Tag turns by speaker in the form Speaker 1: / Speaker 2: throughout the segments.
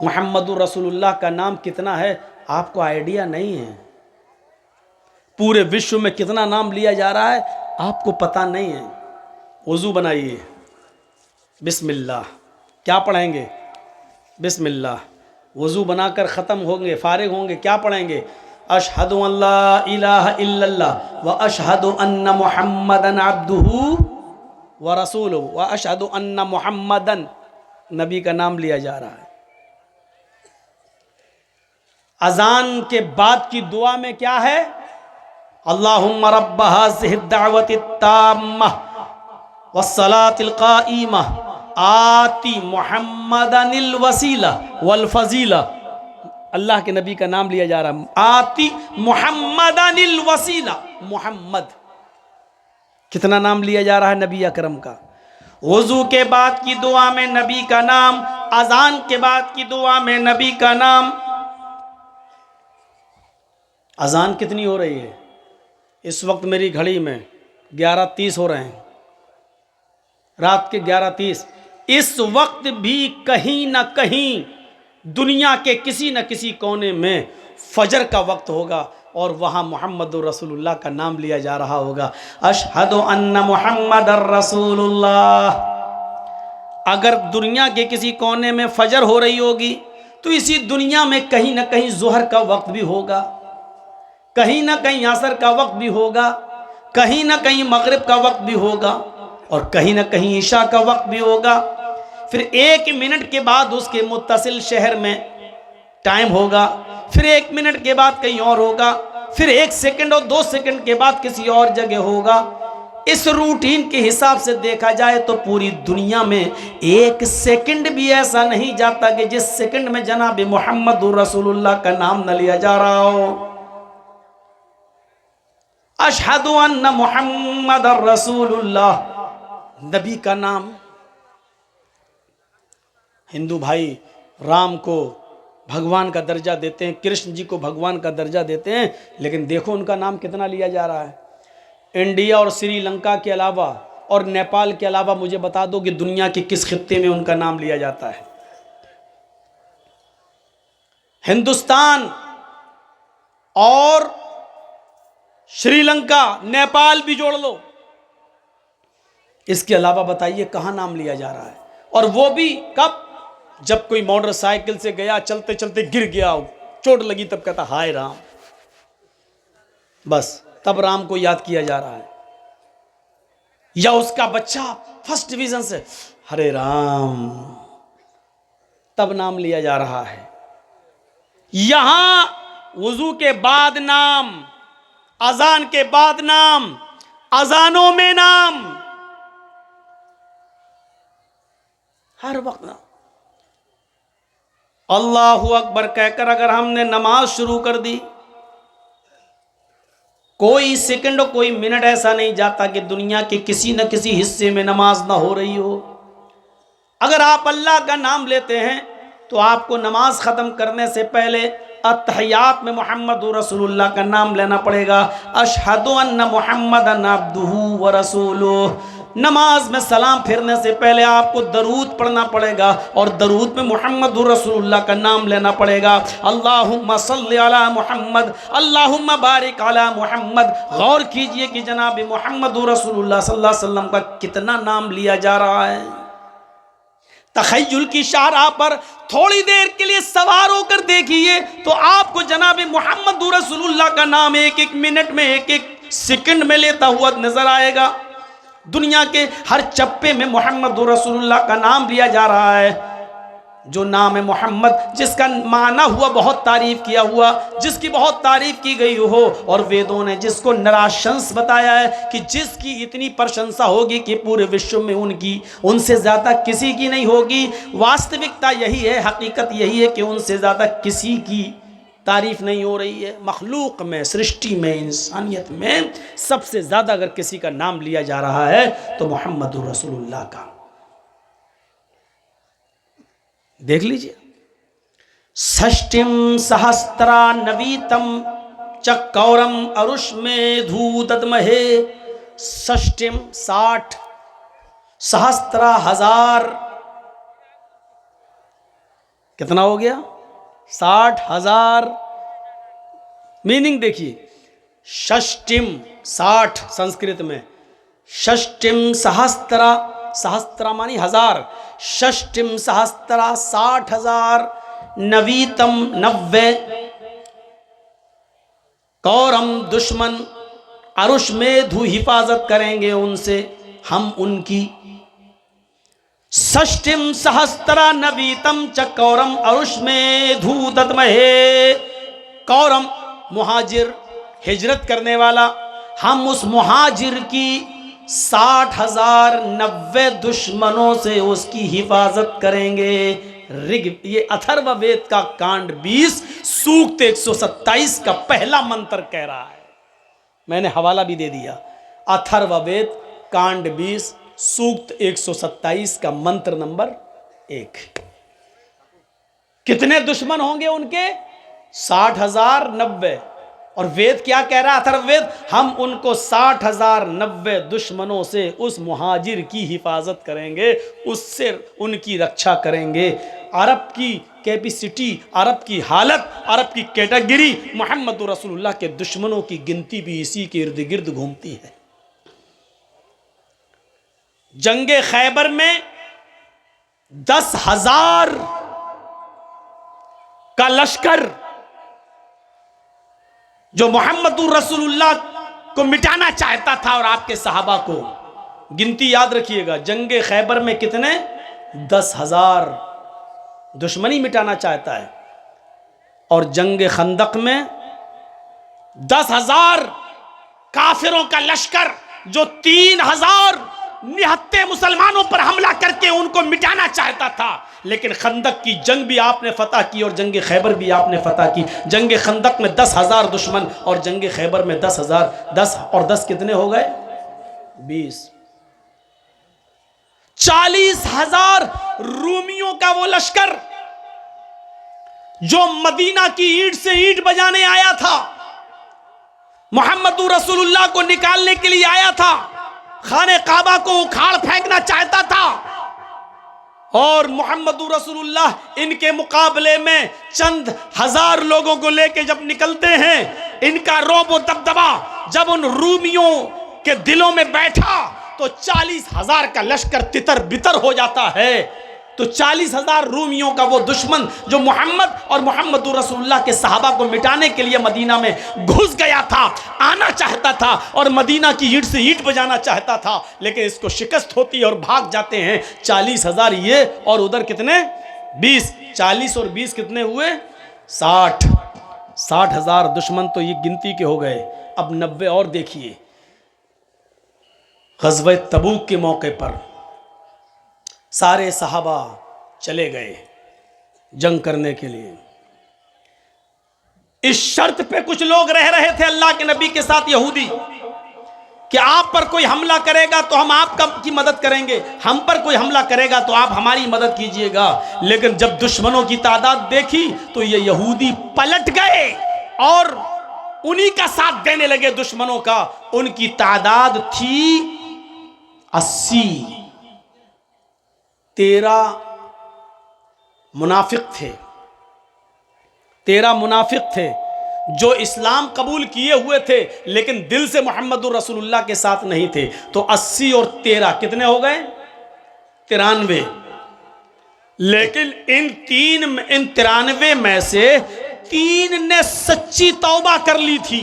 Speaker 1: मुहम्मदुर रसूलुल्लाह का नाम कितना है आपको आइडिया नहीं है। पूरे विश्व में कितना नाम लिया जा रहा है आपको पता नहीं है। वज़ू बनाइए, बिस्मिल्लाह। क्या पढ़ेंगे? बिस्मिल्लाह। वज़ू बनाकर ख़त्म होंगे, फारिग होंगे, क्या पढ़ेंगे? अशहदु अल्ला इलाहा इल्लल्लाह व अशहदु अन्न मुहम्मदन अब्दुहु व रसूलुहु व अशहदु अन्न मुहम्मदन, नबी का नाम लिया जा रहा है। अजान के बाद की दुआ में क्या है? अल्लाहुम्मा रब्ब हाज़िहि दावति ताम्मह वस्सलातिल क़ाइमह आती मुहम्मदनिल वसीला वल फजीला। अल्लाह के नबी का नाम लिया जा रहा है। आती मुहम्मदनिल वसीला, मोहम्मद। कितना नाम लिया जा रहा है नबी अकरम का। वुजू के बाद की दुआ में नबी का नाम, अजान के बाद की दुआ में नबी का नाम। अजान कितनी हो रही है इस वक्त? मेरी घड़ी में 11:30 हो रहे हैं, रात के 11:30। इस वक्त भी कहीं ना कहीं दुनिया के किसी न किसी कोने में फजर का वक्त होगा और वहाँ मुहम्मदुर रसूलुल्लाह का नाम लिया जा रहा होगा। अशहदु अन्न मुहम्मदर रसूलुल्लाह। अगर दुनिया के किसी कोने में फजर हो रही होगी तो इसी दुनिया में कहीं ना कहीं ज़ोहर का वक्त भी होगा, कहीं ना कहीं असर का वक्त भी होगा, कहीं ना कहीं मगरिब का वक्त भी होगा और कहीं ना कहीं ईशा का वक्त भी होगा। फिर 1 मिनट के बाद उसके मुत्तसिल शहर में टाइम होगा, फिर 1 मिनट के बाद कहीं और होगा, फिर 1 सेकंड और 2 सेकंड के बाद किसी और जगह होगा। इस रूटीन के हिसाब से देखा जाए तो पूरी दुनिया में 1 सेकंड भी ऐसा नहीं जाता कि जिस सेकंड में जनाब मुहम्मदुर रसूलुल्लाह का नाम न लिया जा रहा हो। अशहदु अन्न मुहम्मदर रसूलुल्लाह, नबी का नाम। हिंदू भाई राम को भगवान का दर्जा देते हैं, कृष्ण जी को भगवान का दर्जा देते हैं, लेकिन देखो उनका नाम कितना लिया जा रहा है। इंडिया और श्रीलंका के अलावा और नेपाल के अलावा मुझे बता दो कि दुनिया के किस खित्ते में उनका नाम लिया जाता है। हिंदुस्तान और श्रीलंका, नेपाल भी जोड़ लो, इसके अलावा बताइए कहां नाम लिया जा रहा है। और वो भी कब? जब कोई मोटरसाइकिल से गया, चलते चलते गिर गया, चोट लगी, तब कहता हाय राम, बस तब राम को याद किया जा रहा है। या उसका बच्चा फर्स्ट डिवीजन से हरे राम, तब नाम लिया जा रहा है। यहां वुजू के बाद नाम, अजान के बाद नाम, अजानों में नाम, हर वक्त नाम। अल्लाहु अकबर कहकर अगर हमने नमाज शुरू कर दी, कोई सेकंड कोई मिनट ऐसा नहीं जाता कि दुनिया के किसी न किसी हिस्से में नमाज ना हो रही हो। अगर आप अल्लाह का नाम लेते हैं तो आपको नमाज ख़त्म करने से पहले अत्तहियात में मुहम्मदुर रसूलुल्लाह का नाम लेना पड़ेगा। अशहदु अन्न मुहम्मदन अब्दुहु व रसूलुहु। नमाज में सलाम फिरने से पहले आपको दरूद पढ़ना पड़ेगा और दरूद में मुहम्मदुर रसूलुल्लाह का नाम लेना पड़ेगा। अल्लाहुम्मा सल्लि अला मुहम्मद, अल्लाहुम्मा बारिक अला मुहम्मद। गौर कीजिए कि जनाब मुहम्मदुर रसूलुल्लाह सल्लल्लाहु अलैहि वसल्लम का कितना नाम लिया जा रहा है। तखय्युल की शाहराह पर थोड़ी देर के लिए सवार होकर देखिए तो आपको जनाब मुहम्मदुर रसूलुल्लाह का नाम एक एक मिनट में, एक एक सेकंड में लेता हुआ नजर आएगा। दुनिया के हर चप्पे में मुहम्मदुर रसूलुल्लाह का नाम लिया जा रहा है। जो नाम है मोहम्मद, जिसका माना हुआ बहुत तारीफ किया हुआ, जिसकी बहुत तारीफ की गई हो, और वेदों ने जिसको नराशंस बताया है कि जिसकी इतनी प्रशंसा होगी कि पूरे विश्व में उनसे ज़्यादा किसी की नहीं होगी। वास्तविकता यही है, हकीकत यही है कि उनसे ज़्यादा किसी की तारीफ नहीं हो रही है। मखलूक में, सृष्टि में, इंसानियत में सबसे ज़्यादा अगर किसी का नाम लिया जा रहा है तो मोहम्मदुर रसूलुल्लाह का। देख लीजिए, षष्टिम सहस्त्रा नवीतम चक्कौरम अरुष्मे धूदमहे। षष्टिम 60, सहस्त्रा 1000, कितना हो गया? 60,000। मीनिंग देखिए, षष्टिम 60 संस्कृत में, षष्टिम सहस्त्रा, सहस्त्रा मानी हजार, षष्टिम सहस्त्रा 60,000, नवीतम 90, कौरम दुश्मन अरुष्मेधु हिफाजत करेंगे उनसे हम उनकी। षष्टिम सहस्त्रा नवीतम च कौरम अरुष्मेधु दद्महे, कौरम मुहाजिर हिजरत करने वाला, हम उस मुहाजिर की 60,000 90 दुश्मनों से उसकी हिफाजत करेंगे। ऋग, ये अथर्ववेद का कांड 20 सूक्त 127 का पहला मंत्र कह रहा है। मैंने हवाला भी दे दिया। अथर्ववेद कांड 20 सूक्त 127 का मंत्र नंबर 1। कितने दुश्मन होंगे उनके? 60,000 90। और वेद क्या कह रहा है? अथर्ववेद, हम उनको 60,000 90 दुश्मनों से उस मुहाजिर की हिफाजत करेंगे, उससे उनकी रक्षा करेंगे। अरब की कैपेसिटी, अरब की हालत, अरब की कैटेगरी, मोहम्मद रसूलुल्लाह के दुश्मनों की गिनती भी इसी के इर्द गिर्द घूमती है। जंगे खैबर में 10,000 का लश्कर जो मोहम्मद रसूलुल्लाह को मिटाना चाहता था और आपके सहाबा को, गिनती याद रखिएगा, जंगे खैबर में कितने? 10,000 दुश्मनी मिटाना चाहता है। और जंगे खंदक में 10,000 काफिरों का लश्कर जो 3,000 निहत्ते मुसलमानों पर हमला करके उनको मिटाना चाहता था। लेकिन खंदक की जंग भी आपने फतह की और जंग खैबर भी आपने फतह की। जंग खंदक में 10,000 दुश्मन और जंग खैबर में 10,000। 10 और 10 कितने हो गए? 20। 40,000 रूमियों का वो लश्कर जो मदीना की ईंट से ईंट बजाने आया था, मोहम्मद रसूलुल्लाह को निकालने के लिए आया था, खाने काबा को उखाड़ फेंकना चाहता था। और मोहम्मद रसूलुल्लाह इनके मुकाबले में चंद हजार लोगों को लेके जब निकलते हैं, इनका रौब और दबदबा जब उन रूमियों के दिलों में बैठा तो 40,000 का लश्कर तितर बितर हो जाता है। तो 40,000 रूमियों का वो दुश्मन जो मोहम्मद और मोहम्मद रसूलुल्लाह के सहाबा को मिटाने के लिए मदीना में घुस गया था, आना चाहता था और मदीना की ईंट से ईंट बजाना चाहता था, लेकिन इसको शिकस्त होती है और भाग जाते हैं। 40,000 ये और उधर कितने? 20। 40 और 20 कितने हुए? 60। 60,000 दुश्मन तो ये गिनती के हो गए। अब 90 और देखिए। ग़ज़वा तबूक के मौके पर सारे सहाबा चले गए जंग करने के लिए। इस शर्त पे कुछ लोग रह रहे थे अल्लाह के नबी के साथ, यहूदी, कि आप पर कोई हमला करेगा तो हम आपकी मदद करेंगे, हम पर कोई हमला करेगा तो आप हमारी मदद कीजिएगा। लेकिन जब दुश्मनों की तादाद देखी तो ये यहूदी पलट गए और उन्हीं का साथ देने लगे दुश्मनों का। उनकी तादाद थी 80। 13 मुनाफिक थे। 13 मुनाफिक थे जो इस्लाम कबूल किए हुए थे लेकिन दिल से मोहम्मद रसूलुल्लाह के साथ नहीं थे। तो 80 और 13 कितने हो गए? 93। लेकिन इन 93 में से 3 ने सच्ची तौबा कर ली थी,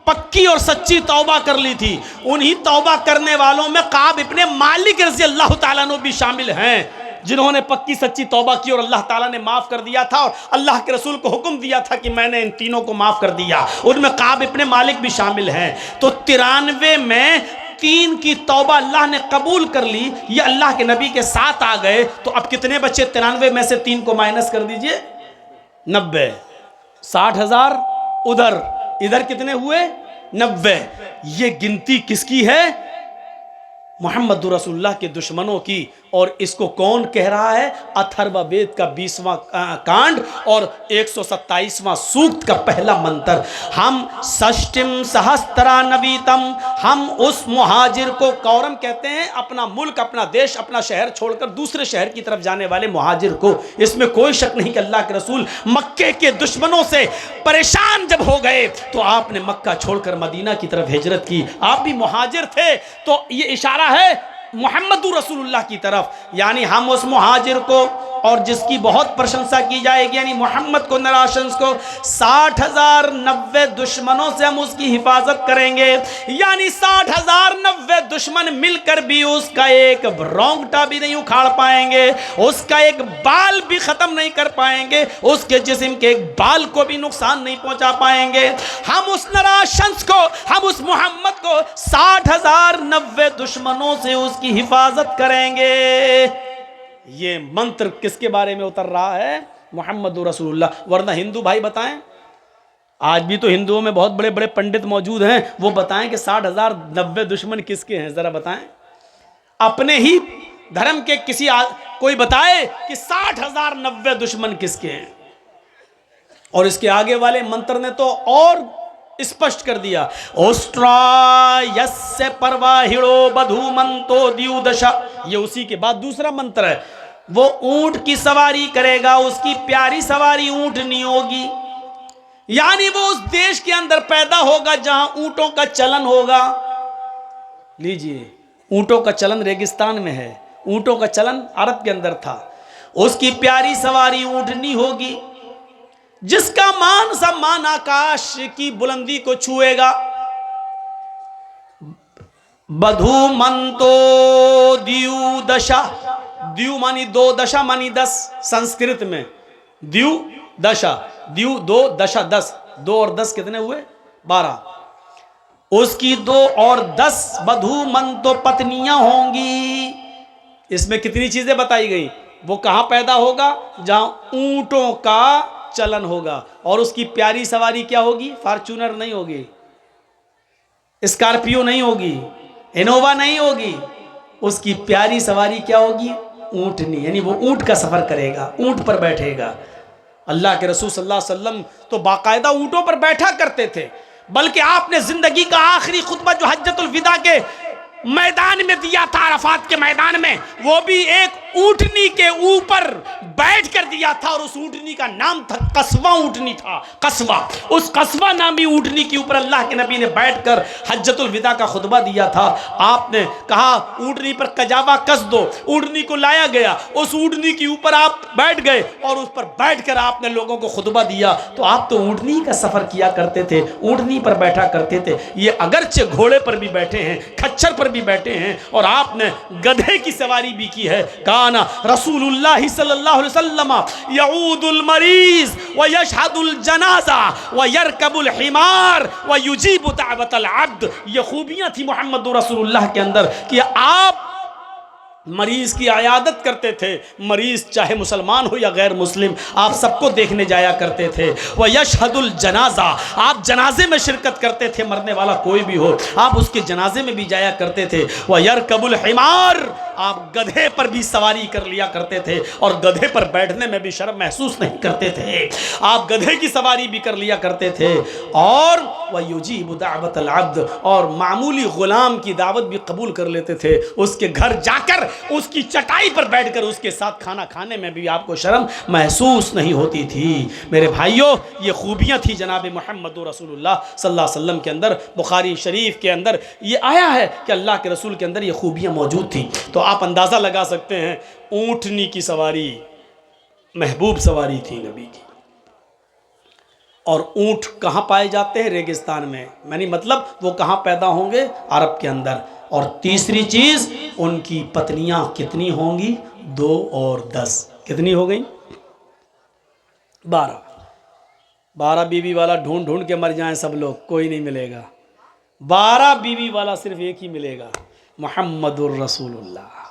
Speaker 1: पक्की और सच्ची तौबा कर ली थी। उन्हीं तौबा करने वालों में काब इब्ने मालिक रज़ी अल्लाह ताला अन्हु भी शामिल हैं, जिन्होंने पक्की सच्ची तौबा की और अल्लाह ताला ने माफ़ कर दिया था और अल्लाह के रसूल को हुक्म दिया था कि मैंने इन तीनों को माफ़ कर दिया। उनमें काब इब्ने मालिक भी शामिल हैं। तो 93 में 3 की तौबा अल्लाह ने कबूल कर ली, ये अल्लाह के नबी के साथ आ गए। तो अब कितने बच्चे? 93 में से 3 को माइनस कर दीजिए, 90। 60,000 उधर, इधर कितने हुए? 90। ये गिनती किसकी है? मोहम्मद रसूलुल्लाह के दुश्मनों की। और इसको कौन कह रहा है? अथर्ववेद का 20वां कांड और 127वां सूक्त का पहला मंत्र। हम षष्टिम सहस्त्रा नवीतम, हम उस मुहाजिर को, कौरम कहते हैं अपना मुल्क, अपना देश, अपना शहर छोड़कर दूसरे शहर की तरफ जाने वाले मुहाजिर को। इसमें कोई शक नहीं कि अल्लाह के रसूल मक्के के दुश्मनों से परेशान जब हो गए तो आपने मक्का छोड़कर मदीना की तरफ हिजरत की। आप भी मुहाजिर थे, तो ये इशारा है मुहम्मदुर रसूलुल्लाह की तरफ, यानी हम उस मुहाजिर को, और जिसकी बहुत प्रशंसा की जाएगी, यानी मोहम्मद को, नराशंस को, 60,000 90 दुश्मनों से हम उसकी हिफाजत करेंगे। यानी 60,000 90 दुश्मन मिलकर भी उसका एक रोंगटा भी नहीं उखाड़ पाएंगे, उसका एक बाल भी खत्म नहीं कर पाएंगे, उसके जिस्म के एक बाल को भी नुकसान नहीं पहुंचा पाएंगे। हम उस नराशंस को, हम उस मोहम्मद को 60,000 90 दुश्मनों से उसकी हिफाजत करेंगे। ये मंत्र किसके बारे में उतर रहा है? मोहम्मद रसूलुल्लाह। वरना हिंदू भाई बताएं, आज भी तो हिंदुओं में बहुत बड़े बड़े पंडित मौजूद हैं, वो बताएं कि 60,000 90 दुश्मन किसके हैं, जरा बताएं। अपने ही धर्म के किसी कोई बताए कि 60,000 90 दुश्मन किसके हैं। और इसके आगे वाले मंत्र ने तो और स्पष्ट कर दिया, ओस्ट्रायस्य परवाहिड़ो बधूमंतो द्युदशा। ये उसी के बाद दूसरा मंत्र है, वो ऊंट की सवारी करेगा, उसकी प्यारी सवारी ऊंटनी होगी। यानी वो उस देश के अंदर पैदा होगा जहां ऊंटों का चलन होगा। लीजिए, ऊंटों का चलन रेगिस्तान में है, ऊंटों का चलन अरब के अंदर था। उसकी प्यारी सवारी ऊंटनी होगी, जिसका मान सम्मान आकाश की बुलंदी को छुएगा। बधूमंतो द्यू दशा, द्यू मानी 2, दशा मानी 10। संस्कृत में द्यू दशा, द्यू 2 दशा 10, 2 और 10 कितने हुए? 12। उसकी 2 और 10 बधूमंतो पत्नियां होंगी। इसमें कितनी चीजें बताई गई? वो कहां पैदा होगा? जहां ऊंटों का चलन होगा। और उसकी प्यारी सवारी क्या होगी? फॉर्च्यूनर नहीं होगी, स्कॉर्पियो नहीं होगी, इनोवा नहीं होगी, उसकी प्यारी सवारी क्या होगी? ऊंटनी। यानी वो ऊंट का सफर करेगा, ऊंट पर बैठेगा। अल्लाह के रसूल सल्लल्लाहु अलैहि वसल्लम तो बाकायदा ऊंटों पर बैठा करते थे, बल्कि आपने जिंदगी का आखिरी खुतबा जो हज्जतुल विदा के मैदान में दिया था, अरफात के मैदान में, वो भी एक ऊंटनी के ऊपर बैठ कर दिया था। और उस ऊंटनी का नाम था कस्वा ऊंटनी था, कस्वा। उस कस्वा नामी ऊंटनी के ऊपर अल्लाह के नबी ने बैठकर हज्जतुल विदा का खुतबा दिया था। आपने कहा ऊंटनी पर कजावा कस दो, ऊंटनी को लाया गया, उस ऊंटनी के ऊपर आप बैठ गए और उस पर बैठकर आपने लोगों को खुतबा दिया। तो आप तो ऊंटनी का सफर किया करते थे, ऊंटनी पर बैठा करते थे। ये अगरचे घोड़े पर भी बैठे हैं, खच्चर पर भी बैठे हैं, और आपने गधे की सवारी भी की है। काना रसूलुल्लाह सल्लल्लाहु अलैहि वसल्लम यऊदुल मरीज व यशहदुल जनाजा व यरकबुल हिमार व युजीबु दावतल अब्द। ये खूबियां थी मोहम्मद रसूलुल्लाह के अंदर कि आप मरीज की आयादत करते थे। मरीज चाहे मुसलमान हो या गैर मुस्लिम, आप सबको देखने जाया करते थे। वह यशहदुल जनाजा, आप जनाजे में शिरकत करते थे, मरने वाला कोई भी हो आप उसके जनाजे में भी जाया करते थे। वह यरकबुल हिमार, आप गधे पर भी सवारी कर लिया करते थे और गधे पर बैठने में भी शर्म महसूस नहीं करते थे, आप गधे की सवारी भी कर लिया करते थे। और वह युजीबु दावतल अब्द, और मामूली गुलाम की दावत भी कबूल कर लेते थे। उसके घर जाकर उसकी चटाई पर बैठकर उसके साथ खाना खाने में भी आपको शर्म महसूस नहीं होती थी। मेरे भाइयों, ये खूबियां थी जनाब मोहम्मद रसूलुल्लाह सल्लल्लाहु अलैहि वसल्लम के अंदर। बुखारी शरीफ के अंदर ये आया है कि अल्लाह के रसूल के अंदर ये खूबियां मौजूद थी। तो आप अंदाज़ा लगा सकते हैं, ऊंटनी की सवारी महबूब सवारी थी नबी की। और ऊंट कहाँ पाए जाते हैं? रेगिस्तान में। यानी मतलब वो कहाँ पैदा होंगे? अरब के अंदर। और तीसरी चीज़, उनकी पत्नियां कितनी होंगी? 2 और 10। कितनी हो गई? 12। 12 बीवी वाला ढूंढ ढूंढ के मर जाएं सब लोग, कोई नहीं मिलेगा। 12 बीवी वाला सिर्फ एक ही मिलेगा, मोहम्मदुर रसूलुल्लाह।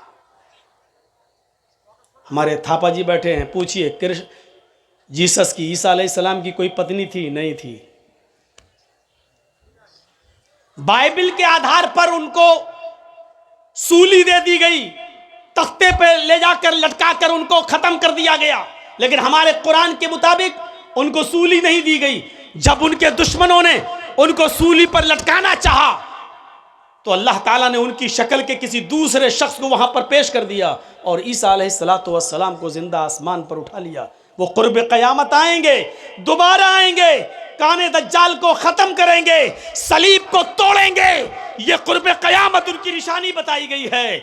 Speaker 1: हमारे थापा जी बैठे हैं, पूछिए कृष्ण जीसस की, ईसा अलैहिस्सलाम की कोई पत्नी थी? नहीं थी। बाइबल के आधार पर उनको सूली दे दी गई, तख्ते पे ले जाकर लटका कर उनको ख़त्म कर दिया गया, लेकिन हमारे कुरान के मुताबिक उनको सूली नहीं दी गई। जब उनके दुश्मनों ने उनको सूली पर लटकाना चाहा तो अल्लाह ताला ने उनकी शक्ल के किसी दूसरे शख्स को वहां पर पेश कर दिया और ईसा अलैहिस्सलातु वस्सलाम को जिंदा आसमान पर उठा लिया। वो कुर्ब क़यामत आएंगे, दोबारा आएंगे, काने दज्जाल को ख़त्म करेंगे, सलीब को तोड़ेंगे। ये कुर्ब क़यामत उनकी निशानी बताई गई है।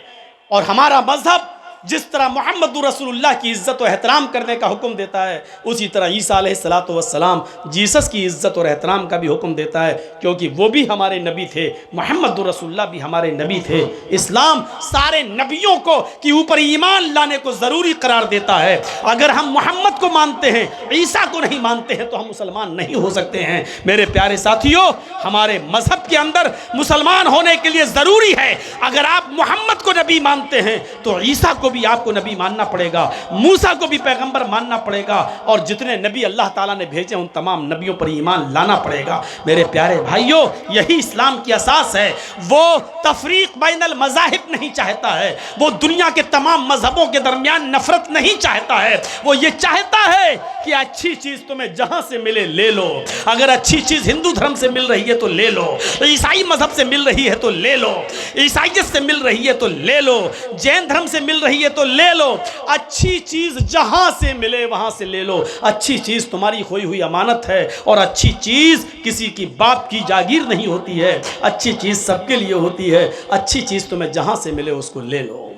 Speaker 1: और हमारा मजहब जिस तरह मोहम्मद रसूलुल्लाह की इज़्ज़त और एहतराम करने का हुक्म देता है, उसी तरह ईसा अलैहिस्सलातु वस्सलाम जीसस की इज़्ज़त और एहतराम का भी हुक्म देता है, क्योंकि वो भी हमारे नबी थे, मोहम्मद रसूलुल्लाह भी हमारे नबी थे। इस्लाम सारे नबियों को के ऊपर ईमान लाने को ज़रूरी करार देता है। अगर हम मोहम्मद को मानते हैं, ईसा को नहीं मानते हैं, तो हम मुसलमान नहीं हो सकते हैं। मेरे प्यारे साथियों, हमारे मजहब के अंदर मुसलमान होने के लिए ज़रूरी है, अगर आप मोहम्मद को नबी मानते हैं तो ईसा को भी आपको नबी मानना पड़ेगा, मूसा को भी पैगंबर मानना पड़ेगा, और जितने नबी अल्लाह ताला ने भेजे उन तमाम नबियों पर ईमान लाना पड़ेगा। मेरे प्यारे भाइयों, यही इस्लाम की असास है। वो तफरीक बैनल मज़ाहिब नहीं चाहता है, वो दुनिया के तमाम मजहबों के दरमियान नफरत नहीं चाहता है। वो ये चाहता है कि अच्छी चीज़ तुम्हें जहां से मिले ले लो। अगर अच्छी चीज़ हिंदू धर्म से मिल रही है तो ले लो, ईसाई मजहब से मिल रही है तो ले लो, ईसाइयत से मिल रही है तो ले लो, जैन धर्म से मिल रही है तो ले लो। अच्छी चीज जहां से मिले वहां से ले लो। अच्छी चीज तुम्हारी खोई हुई अमानत है, और अच्छी चीज किसी की बाप की जागीर नहीं होती है। अच्छी चीज सबके लिए होती है। अच्छी चीज तुम्हें जहां से मिले उसको ले लो।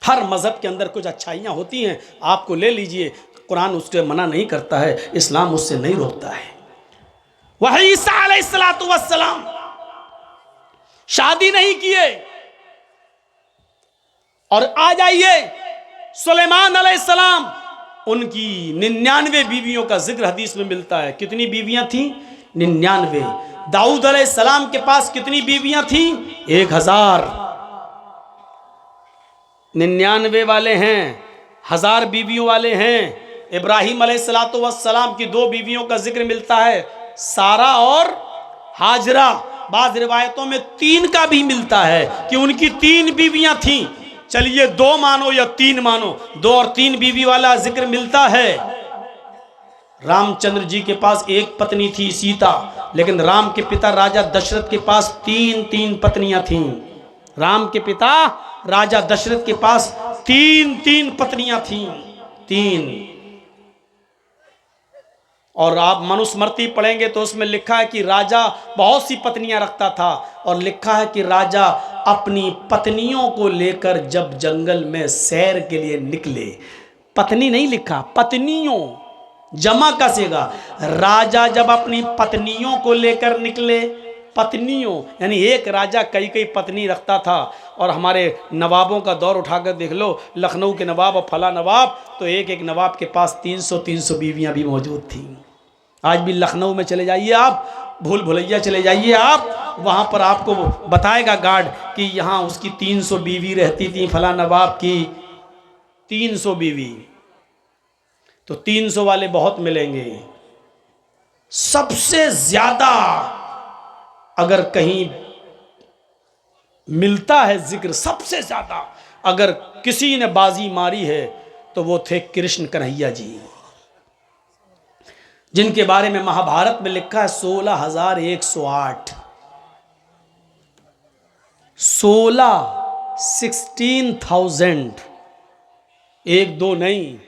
Speaker 1: हर मजहब के अंदर कुछ अच्छाइयां होती हैं, आपको ले लीजिए, कुरान उससे मना नहीं करता है, इस्लाम उससे नहीं रोकता है। वही ईसा अलैहिस्सलातु वस्सलाम शादी नहीं किए, और आ जाइए सुलेमान अलैहिस्सलाम, उनकी 99 बीवियों का जिक्र हदीस में मिलता है। कितनी बीवियां थी? 99। दाऊद अलैहिस्सलाम के पास कितनी बीवियां थी? 1000। 99 वाले हैं, 1000 बीवियों वाले हैं। इब्राहिम अलैहिस्सलातु वस्सलाम की 2 बीवियों का जिक्र मिलता है, सारा और हाजरा। बाद रिवायतों में 3 का भी मिलता है कि उनकी 3 बीवियां थीं। चलिए 2 मानो या 3 मानो, 2 और 3 बीवी वाला जिक्र मिलता है। रामचंद्र जी के पास 1 पत्नी थी सीता, लेकिन राम के पिता राजा दशरथ के पास 3 पत्नियां थीं। राम के पिता राजा दशरथ के पास 3 पत्नियां थीं, 3। और आप मनुस्मृति पढ़ेंगे तो उसमें लिखा है कि राजा बहुत सी पत्नियां रखता था, और लिखा है कि राजा अपनी पत्नियों को लेकर जब जंगल में सैर के लिए निकले, पत्नी नहीं लिखा, पत्नियों, जमा कसेगा। राजा जब अपनी पत्नियों को लेकर निकले, पत्नियों यानी एक राजा कई पत्नी रखता था। और हमारे नवाबों का दौर उठाकर देख लो, लखनऊ के नवाब और फला नवाब, तो एक नवाब के पास 300 बीवियां भी मौजूद थीं। आज भी लखनऊ में चले जाइए आप, भूल भुलैया चले जाइए आप, वहाँ पर आपको बताएगा गार्ड कि यहाँ उसकी 300 बीवी रहती थी, फला नवाब की 300 बीवी। तो 300 वाले बहुत मिलेंगे। सबसे ज्यादा अगर कहीं मिलता है जिक्र, सबसे ज्यादा अगर किसी ने बाजी मारी है तो वो थे कृष्ण कन्हैया जी, जिनके बारे में महाभारत में लिखा है 16,108। 16,000, 1-2 नहीं,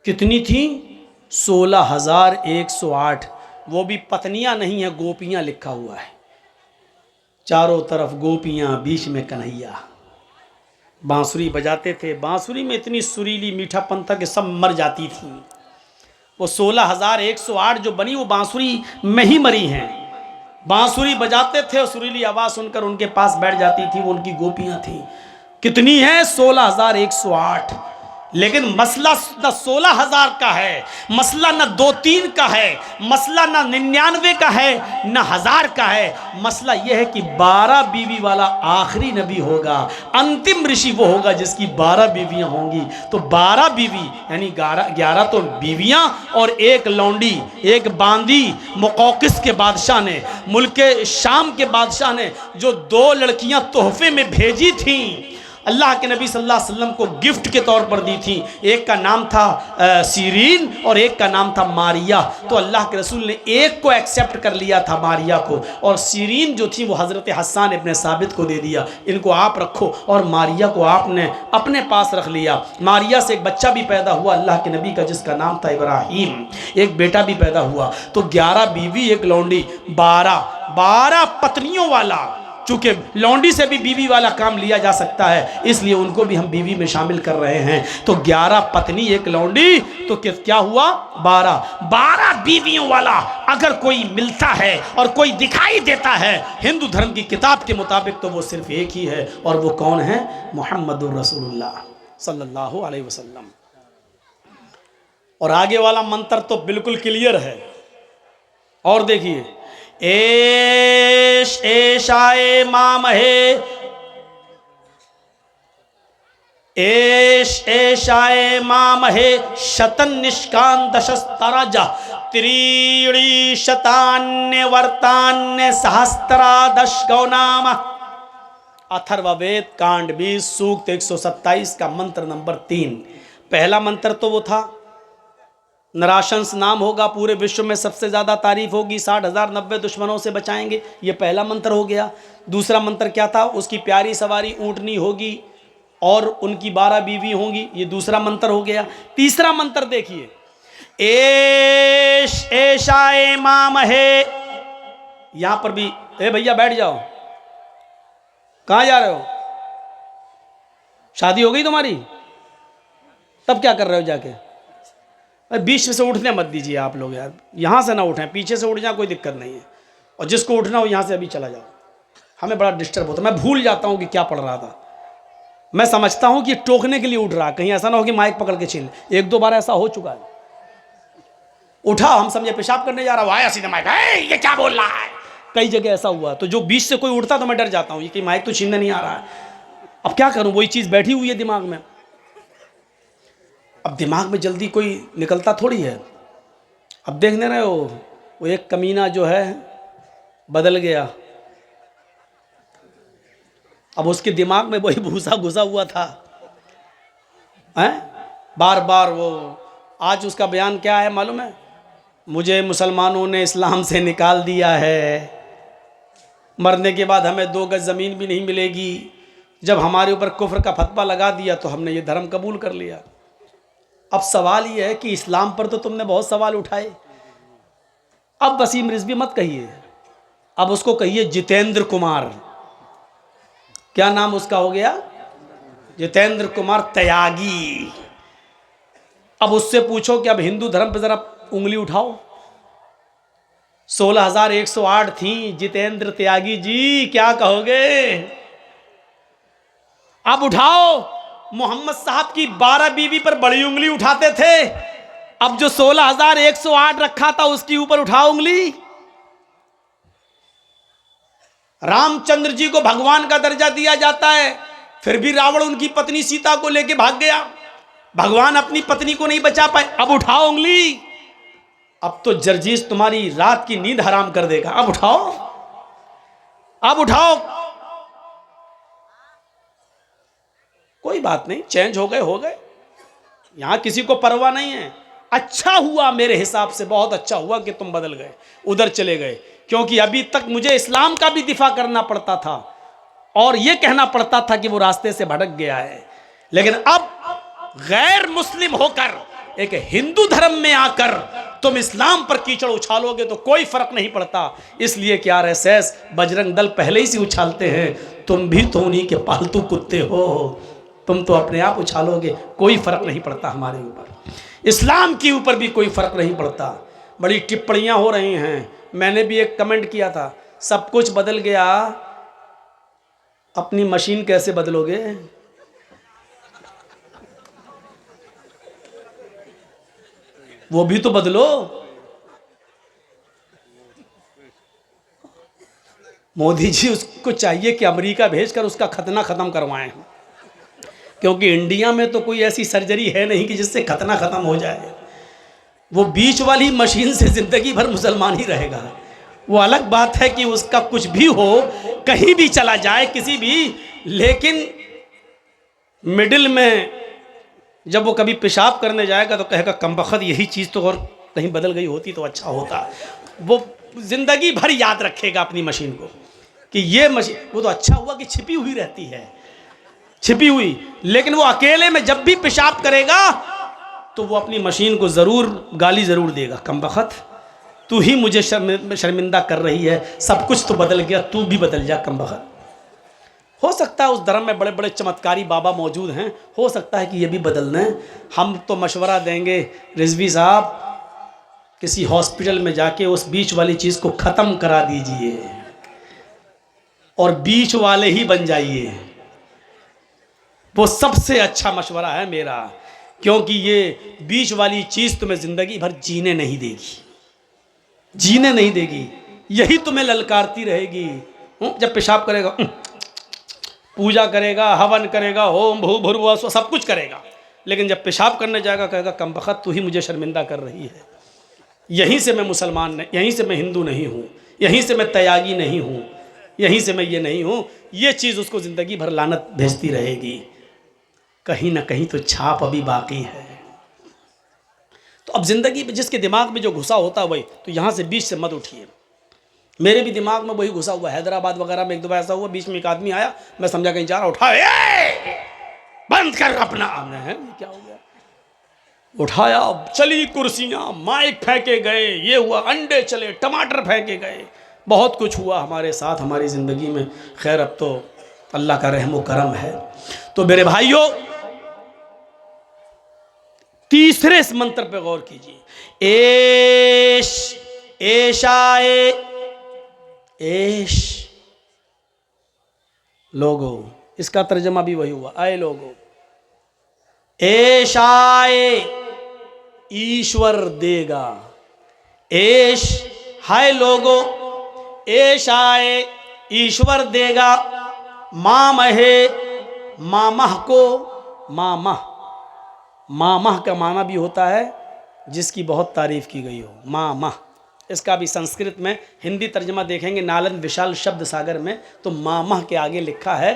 Speaker 1: कितनी थी? 16,108। वो भी पत्नियां नहीं है, गोपियां लिखा हुआ है। चारों तरफ गोपियां, बीच में कन्हैया। बांसुरी बजाते थे, बांसुरी में इतनी सुरीली मीठापन था कि सब मर जाती थी। वो 16,108 जो बनी वो बांसुरी में ही मरी हैं। बांसुरी बजाते थे और सुरीली आवाज़ सुनकर उनके पास बैठ जाती थी, वो उनकी गोपियां थीं। कितनी है? 16,108। लेकिन मसला न 16,000 का है, मसला न 2-3 का है, मसला न 99 का है, न 1000 का है। मसला यह है कि 12 बीवी वाला आखिरी नबी होगा, अंतिम ऋषि वो होगा जिसकी 12 बीवियां होंगी। तो 12 बीवी यानी 11 तो बीवियां और 1 लौंडी, 1 बांदी। मुकौकिस के बादशाह ने, मुल्क शाम के बादशाह ने जो 2 लड़कियां तोहफे में भेजी थीं, अल्लाह के नबी सल्लल्लाहु अलैहि वसल्लम को गिफ्ट के तौर पर दी थी। एक का नाम था सीरीन और एक का नाम था मारिया। तो अल्लाह के रसूल ने एक को एक्सेप्ट कर लिया था, मारिया को, और सीरीन जो थी वो हज़रत हस्सान इब्न साबित को दे दिया, इनको आप रखो, और मारिया को आपने अपने पास रख लिया। मारिया से एक बच्चा भी पैदा हुआ अल्लाह के नबी का, जिसका नाम था इब्राहीम, एक बेटा भी पैदा हुआ। तो 11 बीवी एक लौंडी, 12 पत्नियों वाला। चूँकि लौंडी से भी बीवी वाला काम लिया जा सकता है, इसलिए उनको भी हम बीवी में शामिल कर रहे हैं। तो 11 पत्नी एक लौंडी, तो क्या हुआ? 12 बीवियों वाला अगर कोई मिलता है और कोई दिखाई देता है हिंदू धर्म की किताब के मुताबिक, तो वो सिर्फ एक ही है, और वो कौन है? मुहम्मदुर रसूलुल्लाह सल्लल्लाहु अलैहि वसल्लम। और आगे वाला मंत्र तो बिल्कुल क्लियर है, और देखिए, एश एशाए मामहे, एश एशाए मामहे शतन निष्कान दशस्तराजा त्रीणी शतान्य वर्तान्य सहस्त्रा दश गौनाम। अथर्ववेद कांड 20 सूक्त 127 का मंत्र नंबर 3। पहला मंत्र तो वो था, नराशंस नाम होगा, पूरे विश्व में सबसे ज़्यादा तारीफ होगी, 60,000 90 दुश्मनों से बचाएंगे, ये पहला मंत्र हो गया। दूसरा मंत्र क्या था? उसकी प्यारी सवारी ऊँटनी होगी और उनकी 12 बीवी होंगी, ये दूसरा मंत्र हो गया। तीसरा मंत्र देखिए, एश एशाए मामहे। यहाँ पर भी, ए भैया बैठ जाओ, कहाँ जा रहे हो? शादी हो गई तुम्हारी? तब क्या कर रहे हो जाके? बीच से उठने मत दीजिए आप लोग यार, यहाँ से ना उठें, पीछे से उठ जाए, कोई दिक्कत नहीं है, और जिसको उठना हो यहाँ से अभी चला जाओ। हमें बड़ा डिस्टर्ब होता है, मैं भूल जाता हूँ कि क्या पढ़ रहा था। मैं समझता हूँ कि टोकने के लिए उठ रहा, कहीं ऐसा ना हो कि माइक पकड़ के छीन। 1-2 बार ऐसा हो चुका है। उठा, हम समझे पेशाब करने जा रहा हूँ, आया सीधे माइक, ये क्या बोल रहा है। कई जगह ऐसा हुआ, तो जो बीच से कोई उठता तो मैं डर जाता हूँ कि माइक तो छीनने नहीं आ रहा है। अब क्या करूँ, वही चीज़ बैठी हुई है दिमाग में। अब दिमाग में जल्दी कोई निकलता थोड़ी है। अब देखने रहे हो, वो एक कमीना जो है बदल गया, अब उसके दिमाग में वही भूसा घुसा हुआ था, हैं? बार बार वो, आज उसका बयान क्या है मालूम है? मुझे मुसलमानों ने इस्लाम से निकाल दिया है, मरने के बाद हमें 2 गज ज़मीन भी नहीं मिलेगी। जब हमारे ऊपर कुफ्र का फतवा लगा दिया तो हमने ये धर्म कबूल कर लिया। अब सवाल ये है कि इस्लाम पर तो तुमने बहुत सवाल उठाए, अब वसीम रिजवी मत कहिए, अब उसको कहिए जितेंद्र कुमार। क्या नाम उसका हो गया? जितेंद्र कुमार त्यागी। अब उससे पूछो कि अब हिंदू धर्म पर जरा उंगली उठाओ। 16,108 थी, जितेंद्र त्यागी जी क्या कहोगे? अब उठाओ। मोहम्मद साहब की 12 बीवी पर बड़ी उंगली उठाते थे, अब जो 16,108 रखा था उसके ऊपर उठाओ उंगली। रामचंद्र जी को भगवान का दर्जा दिया जाता है, फिर भी रावण उनकी पत्नी सीता को लेके भाग गया, भगवान अपनी पत्नी को नहीं बचा पाए, अब उठाओ उंगली। अब तो जर्जीस तुम्हारी रात की नींद हराम कर देगा, अब उठाओ, अब उठाओ। कोई बात नहीं, चेंज हो गए, यहां किसी को परवाह नहीं है। अच्छा हुआ मेरे हिसाब से, बहुत अच्छा हुआ कि तुम बदल गए, उधर चले गए, क्योंकि अभी तक मुझे इस्लाम का भी दिफा करना पड़ता था और यह कहना पड़ता था कि वो रास्ते से भटक गया है। लेकिन अब गैर मुस्लिम होकर एक हिंदू धर्म में आकर तुम इस्लाम पर कीचड़ उछालोगे तो कोई फर्क नहीं पड़ता। इसलिए कि आरएसएस बजरंग दल पहले ही से उछालते हैं, तुम भी तो उन्हीं के पालतू कुत्ते हो, तुम तो अपने आप उछालोगे, कोई फर्क नहीं पड़ता हमारे ऊपर, इस्लाम के ऊपर भी कोई फर्क नहीं पड़ता। बड़ी टिप्पणियां हो रही हैं, मैंने भी एक कमेंट किया था, सब कुछ बदल गया, अपनी मशीन कैसे बदलोगे? वो भी तो बदलो। मोदी जी उसको चाहिए कि अमेरिका भेजकर उसका खतना खत्म करवाएं, क्योंकि इंडिया में तो कोई ऐसी सर्जरी है नहीं कि जिससे खतना खत्म हो जाए। वो बीच वाली मशीन से जिंदगी भर मुसलमान ही रहेगा। वो अलग बात है कि उसका कुछ भी हो, कहीं भी चला जाए किसी भी, लेकिन मिडिल में जब वो कभी पेशाब करने जाएगा तो कहेगा कमबख्त यही चीज़ तो और कहीं बदल गई होती तो अच्छा होता। वो ज़िंदगी भर याद रखेगा अपनी मशीन को कि ये मशीन, वो तो अच्छा हुआ कि छिपी हुई रहती है, छिपी हुई, लेकिन वो अकेले में जब भी पेशाब करेगा तो वो अपनी मशीन को ज़रूर गाली ज़रूर देगा, कमबख्त तू ही मुझे शर्मिंदा कर रही है, सब कुछ तो बदल गया, तू भी बदल जा कमबख्त। हो सकता है उस धर्म में बड़े बड़े चमत्कारी बाबा मौजूद हैं, हो सकता है कि ये भी बदल दें। हम तो मशवरा देंगे रिजवी साहब, किसी हॉस्पिटल में जाके उस बीच वाली चीज़ को ख़त्म करा दीजिए और बीच वाले ही बन जाइए। वो सबसे अच्छा मशवरा है मेरा, क्योंकि ये बीच वाली चीज़ तुम्हें ज़िंदगी भर जीने नहीं देगी, जीने नहीं देगी, यही तुम्हें ललकारती रहेगी। जब पेशाब करेगा, पूजा करेगा, हवन करेगा, होम भू भुर्भुवः स्वः सब कुछ करेगा, लेकिन जब पेशाब करने जाएगा कहेगा कमबख्त तू ही मुझे शर्मिंदा कर रही है, यहीं से मैं मुसलमान नहीं, यहीं से मैं हिंदू नहीं हूँ, यहीं से मैं त्यागी नहीं हूँ, यहीं से मैं ये नहीं हूँ। ये चीज़ उसको ज़िंदगी भर लानत भेजती रहेगी, कहीं ना कहीं तो छाप अभी बाकी है। तो अब ज़िंदगी में जिसके दिमाग में जो घुसा होता है वही, तो यहाँ से बीच से मत उठिए। मेरे भी दिमाग में वही घुसा हुआ, हैदराबाद वगैरह में एक दो बार ऐसा हुआ, बीच में एक आदमी आया, मैं समझा कहीं जा रहा, उठाया, बंद कर अपना, हमने है क्या हो गया, उठाया, चली कुर्सियां, माइक फेंके गए, ये हुआ, अंडे चले, टमाटर फेंके गए, बहुत कुछ हुआ हमारे साथ हमारी ज़िंदगी में। खैर अब तो अल्लाह का रहम व करम है। तो मेरे भाइयों, तीसरे इस मंत्र पे गौर कीजिए, एश एशाए, एश लोगो, इसका तर्जमा भी वही हुआ, आए लोगो, एशाए ईश्वर देगा, एश हाय लोगो, एशाए ईश्वर देगा, मामहे मामह को, मामह, मामह का माना भी होता है जिसकी बहुत तारीफ की गई हो, मामह। इसका भी संस्कृत में हिंदी तर्जमा देखेंगे नालंद विशाल शब्द सागर में, तो मामह के आगे लिखा है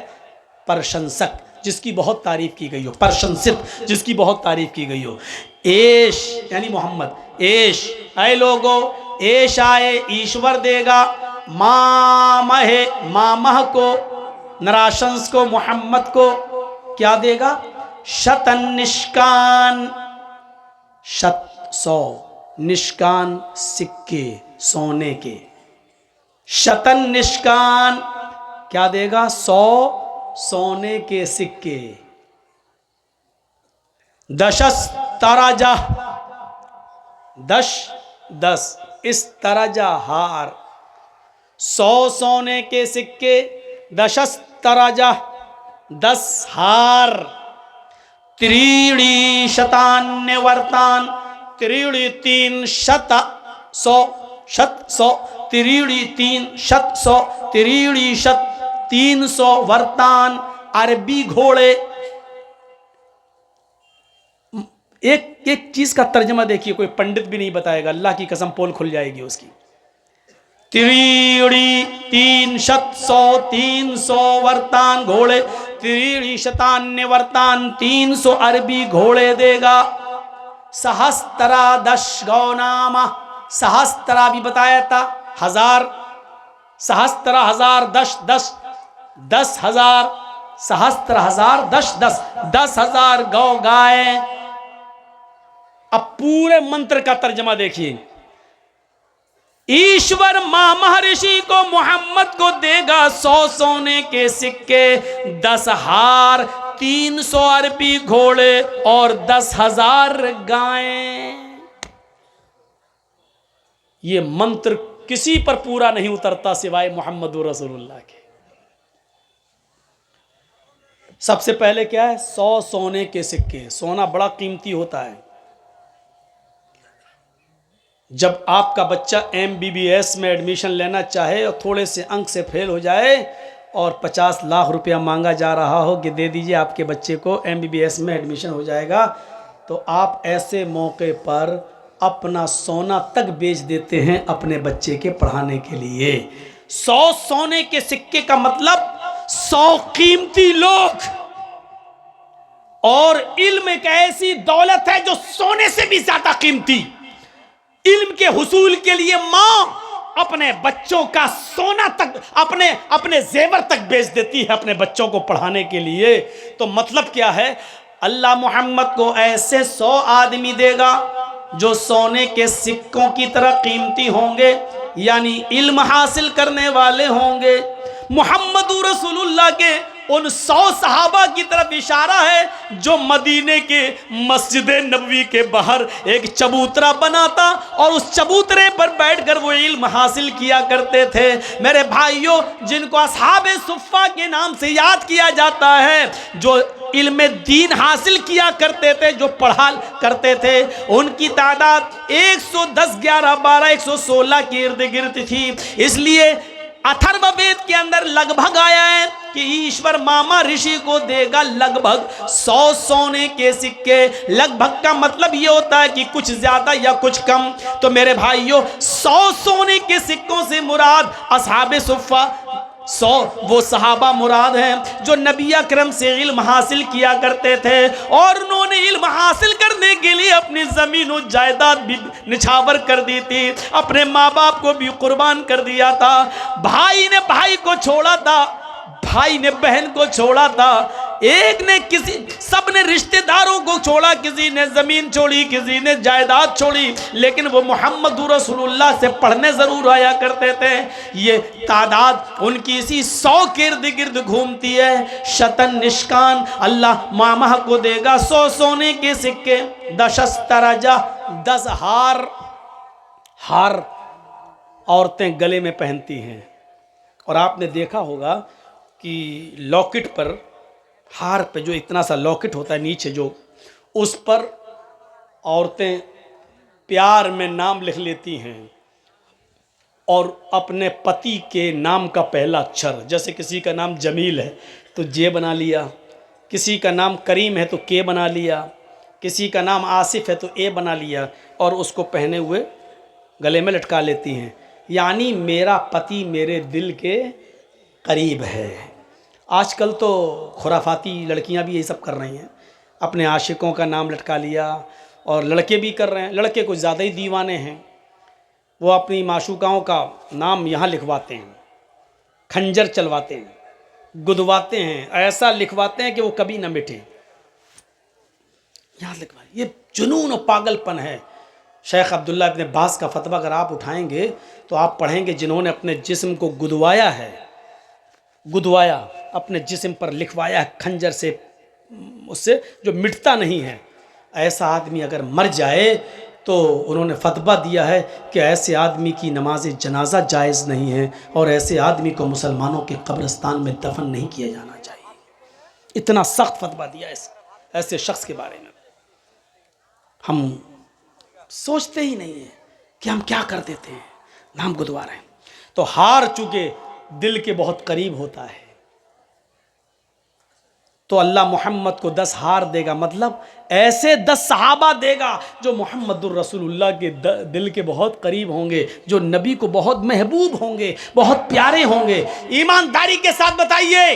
Speaker 1: प्रशंसक, जिसकी बहुत तारीफ की गई हो, प्रशंसित जिसकी बहुत तारीफ की गई हो। एश यानी मोहम्मद, एश ऐ लोगो, एश आए ईश्वर देगा, मामहे मामह को, नराशंस को, मोहम्मद को क्या देगा, शतन निष्कान, शत 100, निष्कान सिक्के सोने के, शतन निष्कान क्या देगा, 100 सोने के सिक्के, दशस तराजा, 10 इस तराजा हार, 100 सोने के सिक्के, दशस तराजा 10 हार, त्रीणि शतान्य वर्तान, त्रीणि 3 शत 100, शत 100, त्रीणि 3 शत 100, त्रीणि शत 300 वर्तान, अरबी घोड़े। एक एक चीज का तर्जमा देखिए, कोई पंडित भी नहीं बताएगा, अल्लाह की कसम पोल खुल जाएगी उसकी। त्रीणि 3 शत 100, 300 वर्तान घोड़े, त्रीणि शतान्य वर्तान 300 अरबी घोड़े देगा। सहस्त्रा 10 गौनामा, सहस्त्रा भी बताया था, 1000, सहस्त्रा 1000, 10 10,000, सहस्त्र 1000, 10,000 गौ गाय। अब पूरे मंत्र का तर्जमा देखिए, ईश्वर मां महर्षि को मोहम्मद को देगा 100 सोने के सिक्के, 10 हार, 300 अरबी घोड़े और 10,000 गायें। ये मंत्र किसी पर पूरा नहीं उतरता सिवाय मोहम्मद रसूलुल्लाह के। सबसे पहले क्या है, 100 सोने के सिक्के। सोना बड़ा कीमती होता है। जब आपका बच्चा MBBS में एडमिशन लेना चाहे और थोड़े से अंक से फेल हो जाए और 50 लाख रुपया मांगा जा रहा हो कि दे दीजिए आपके बच्चे को MBBS में एडमिशन हो जाएगा, तो आप ऐसे मौके पर अपना सोना तक बेच देते हैं अपने बच्चे के पढ़ाने के लिए। 100 सोने के सिक्के का मतलब 100 कीमती लोग और इल्म एक ऐसी दौलत है जो सोने से भी ज्यादा कीमती। इल्म के हुसूल के लिए मां अपने बच्चों का सोना तक, अपने जेवर तक बेच देती है अपने बच्चों को पढ़ाने के लिए। तो मतलब क्या है, अल्लाह मोहम्मद को ऐसे 100 आदमी देगा जो सोने के सिक्कों की तरह कीमती होंगे, यानी इल्म हासिल करने वाले होंगे। मोहम्मद रसूलुल्लाह के उन 100 सहाबा की तरफ इशारा है जो मदीने के मस्जिद नबवी के बाहर एक चबूतरा बनाता और उस चबूतरे पर बैठकर वो इल्म हासिल किया करते थे। मेरे भाइयों, जिनको असहाबे सुफ़ा के नाम से याद किया जाता है, जो इल्म दीन हासिल किया करते थे, जो पढ़ा करते थे, उनकी तादाद 110, 11, 12, 116 के इर्द गिर्द थी। इसलिए अथर्ववेद के अंदर लगभग आया है कि ईश्वर मामा ऋषि को देगा लगभग 100 सोने के सिक्के। लगभग का मतलब ये होता है कि कुछ ज्यादा या कुछ कम। तो मेरे भाइयों, 100 सोने के सिक्कों से मुराद असहाबे सुफ़ा, 100 वो सहाबा मुराद हैं जो नबी अकरम से इल्म हासिल किया करते थे और उन्होंने इल्म हासिल करने के लिए अपनी ज़मीन और जायदाद भी निछावर कर दी थी, अपने माँ बाप को भी कुर्बान कर दिया था, भाई ने भाई को छोड़ा था, भाई ने बहन को छोड़ा था, एक ने किसी, सब ने रिश्तेदारों को छोड़ा, किसी ने जमीन छोड़ी, किसी ने जायदाद छोड़ी, लेकिन वो मोहम्मद रसूलुल्लाह से पढ़ने जरूर आया करते थे। ये तादाद उनकी इसी 100 के इर्द गिर्द घूमती है। शतन निष्कान अल्लाह मामा को देगा 100 सोने के सिक्के, 10 तरजा, 10 हार। हार औरतें गले में पहनती हैं और आपने देखा होगा कि लॉकेट पर, हार पे जो इतना सा लॉकेट होता है नीचे, जो उस पर औरतें प्यार में नाम लिख लेती हैं और अपने पति के नाम का पहला अक्षर, जैसे किसी का नाम जमील है तो जे बना लिया, किसी का नाम करीम है तो के बना लिया, किसी का नाम आसिफ है तो ए बना लिया और उसको पहने हुए गले में लटका लेती हैं। यानी मेरा पति मेरे दिल के करीब है। आजकल तो खुराफाती लड़कियां भी यही सब कर रही हैं, अपने आशिकों का नाम लटका लिया, और लड़के भी कर रहे हैं। लड़के कुछ ज़्यादा ही दीवाने हैं, वो अपनी माशूकाओं का नाम यहाँ लिखवाते हैं, खंजर चलवाते हैं, गुदवाते हैं, ऐसा लिखवाते हैं कि वो कभी ना मिटे, यहाँ लिखवा। ये जुनून और पागलपन है। शेख अब्दुल्ला इब्न बास का फतवा अगर आप उठाएंगे तो आप पढ़ेंगे जिन्होंने अपने जिस्म को गुदवाया है, गुदवाया, अपने जिस्म पर लिखवाया है खंजर से, उससे जो मिटता नहीं है, ऐसा आदमी अगर मर जाए तो उन्होंने फतवा दिया है कि ऐसे आदमी की नमाज जनाजा जायज़ नहीं है और ऐसे आदमी को मुसलमानों के कब्रिस्तान में दफन नहीं किया जाना चाहिए। इतना सख्त फतवा दिया ऐसे शख्स के बारे में। हम सोचते ही नहीं है कि हम क्या कर देते हैं, नाम गुदवा रहे हैं। तो हार चूंकि दिल के बहुत करीब होता है, तो अल्लाह मोहम्मद को 10 हार देगा, मतलब ऐसे 10 सहाबा देगा जो मोहम्मदुर रसूलुल्लाह के दिल के बहुत करीब होंगे, जो नबी को बहुत महबूब होंगे, बहुत प्यारे होंगे। ईमानदारी के साथ बताइए,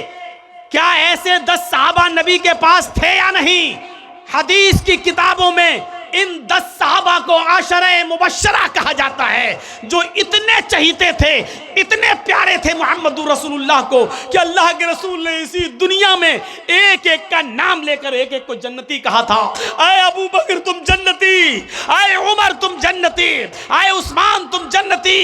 Speaker 1: क्या ऐसे 10 सहाबा नबी के पास थे या नहीं? हदीस की किताबों में इन 10 सहाबा को आशरे मुबश्शरा कहा जाता है, जो इतने चहीते थे, इतने प्यारे थे मोहम्मद रसूलुल्लाह को कि अल्लाह के रसूल ने इसी दुनिया में एक एक का नाम लेकर एक एक को जन्नती कहा था। आए अबू बकर तुम जन्नती, आए उमर तुम जन्नती, आए उस्मान तुम जन्नती,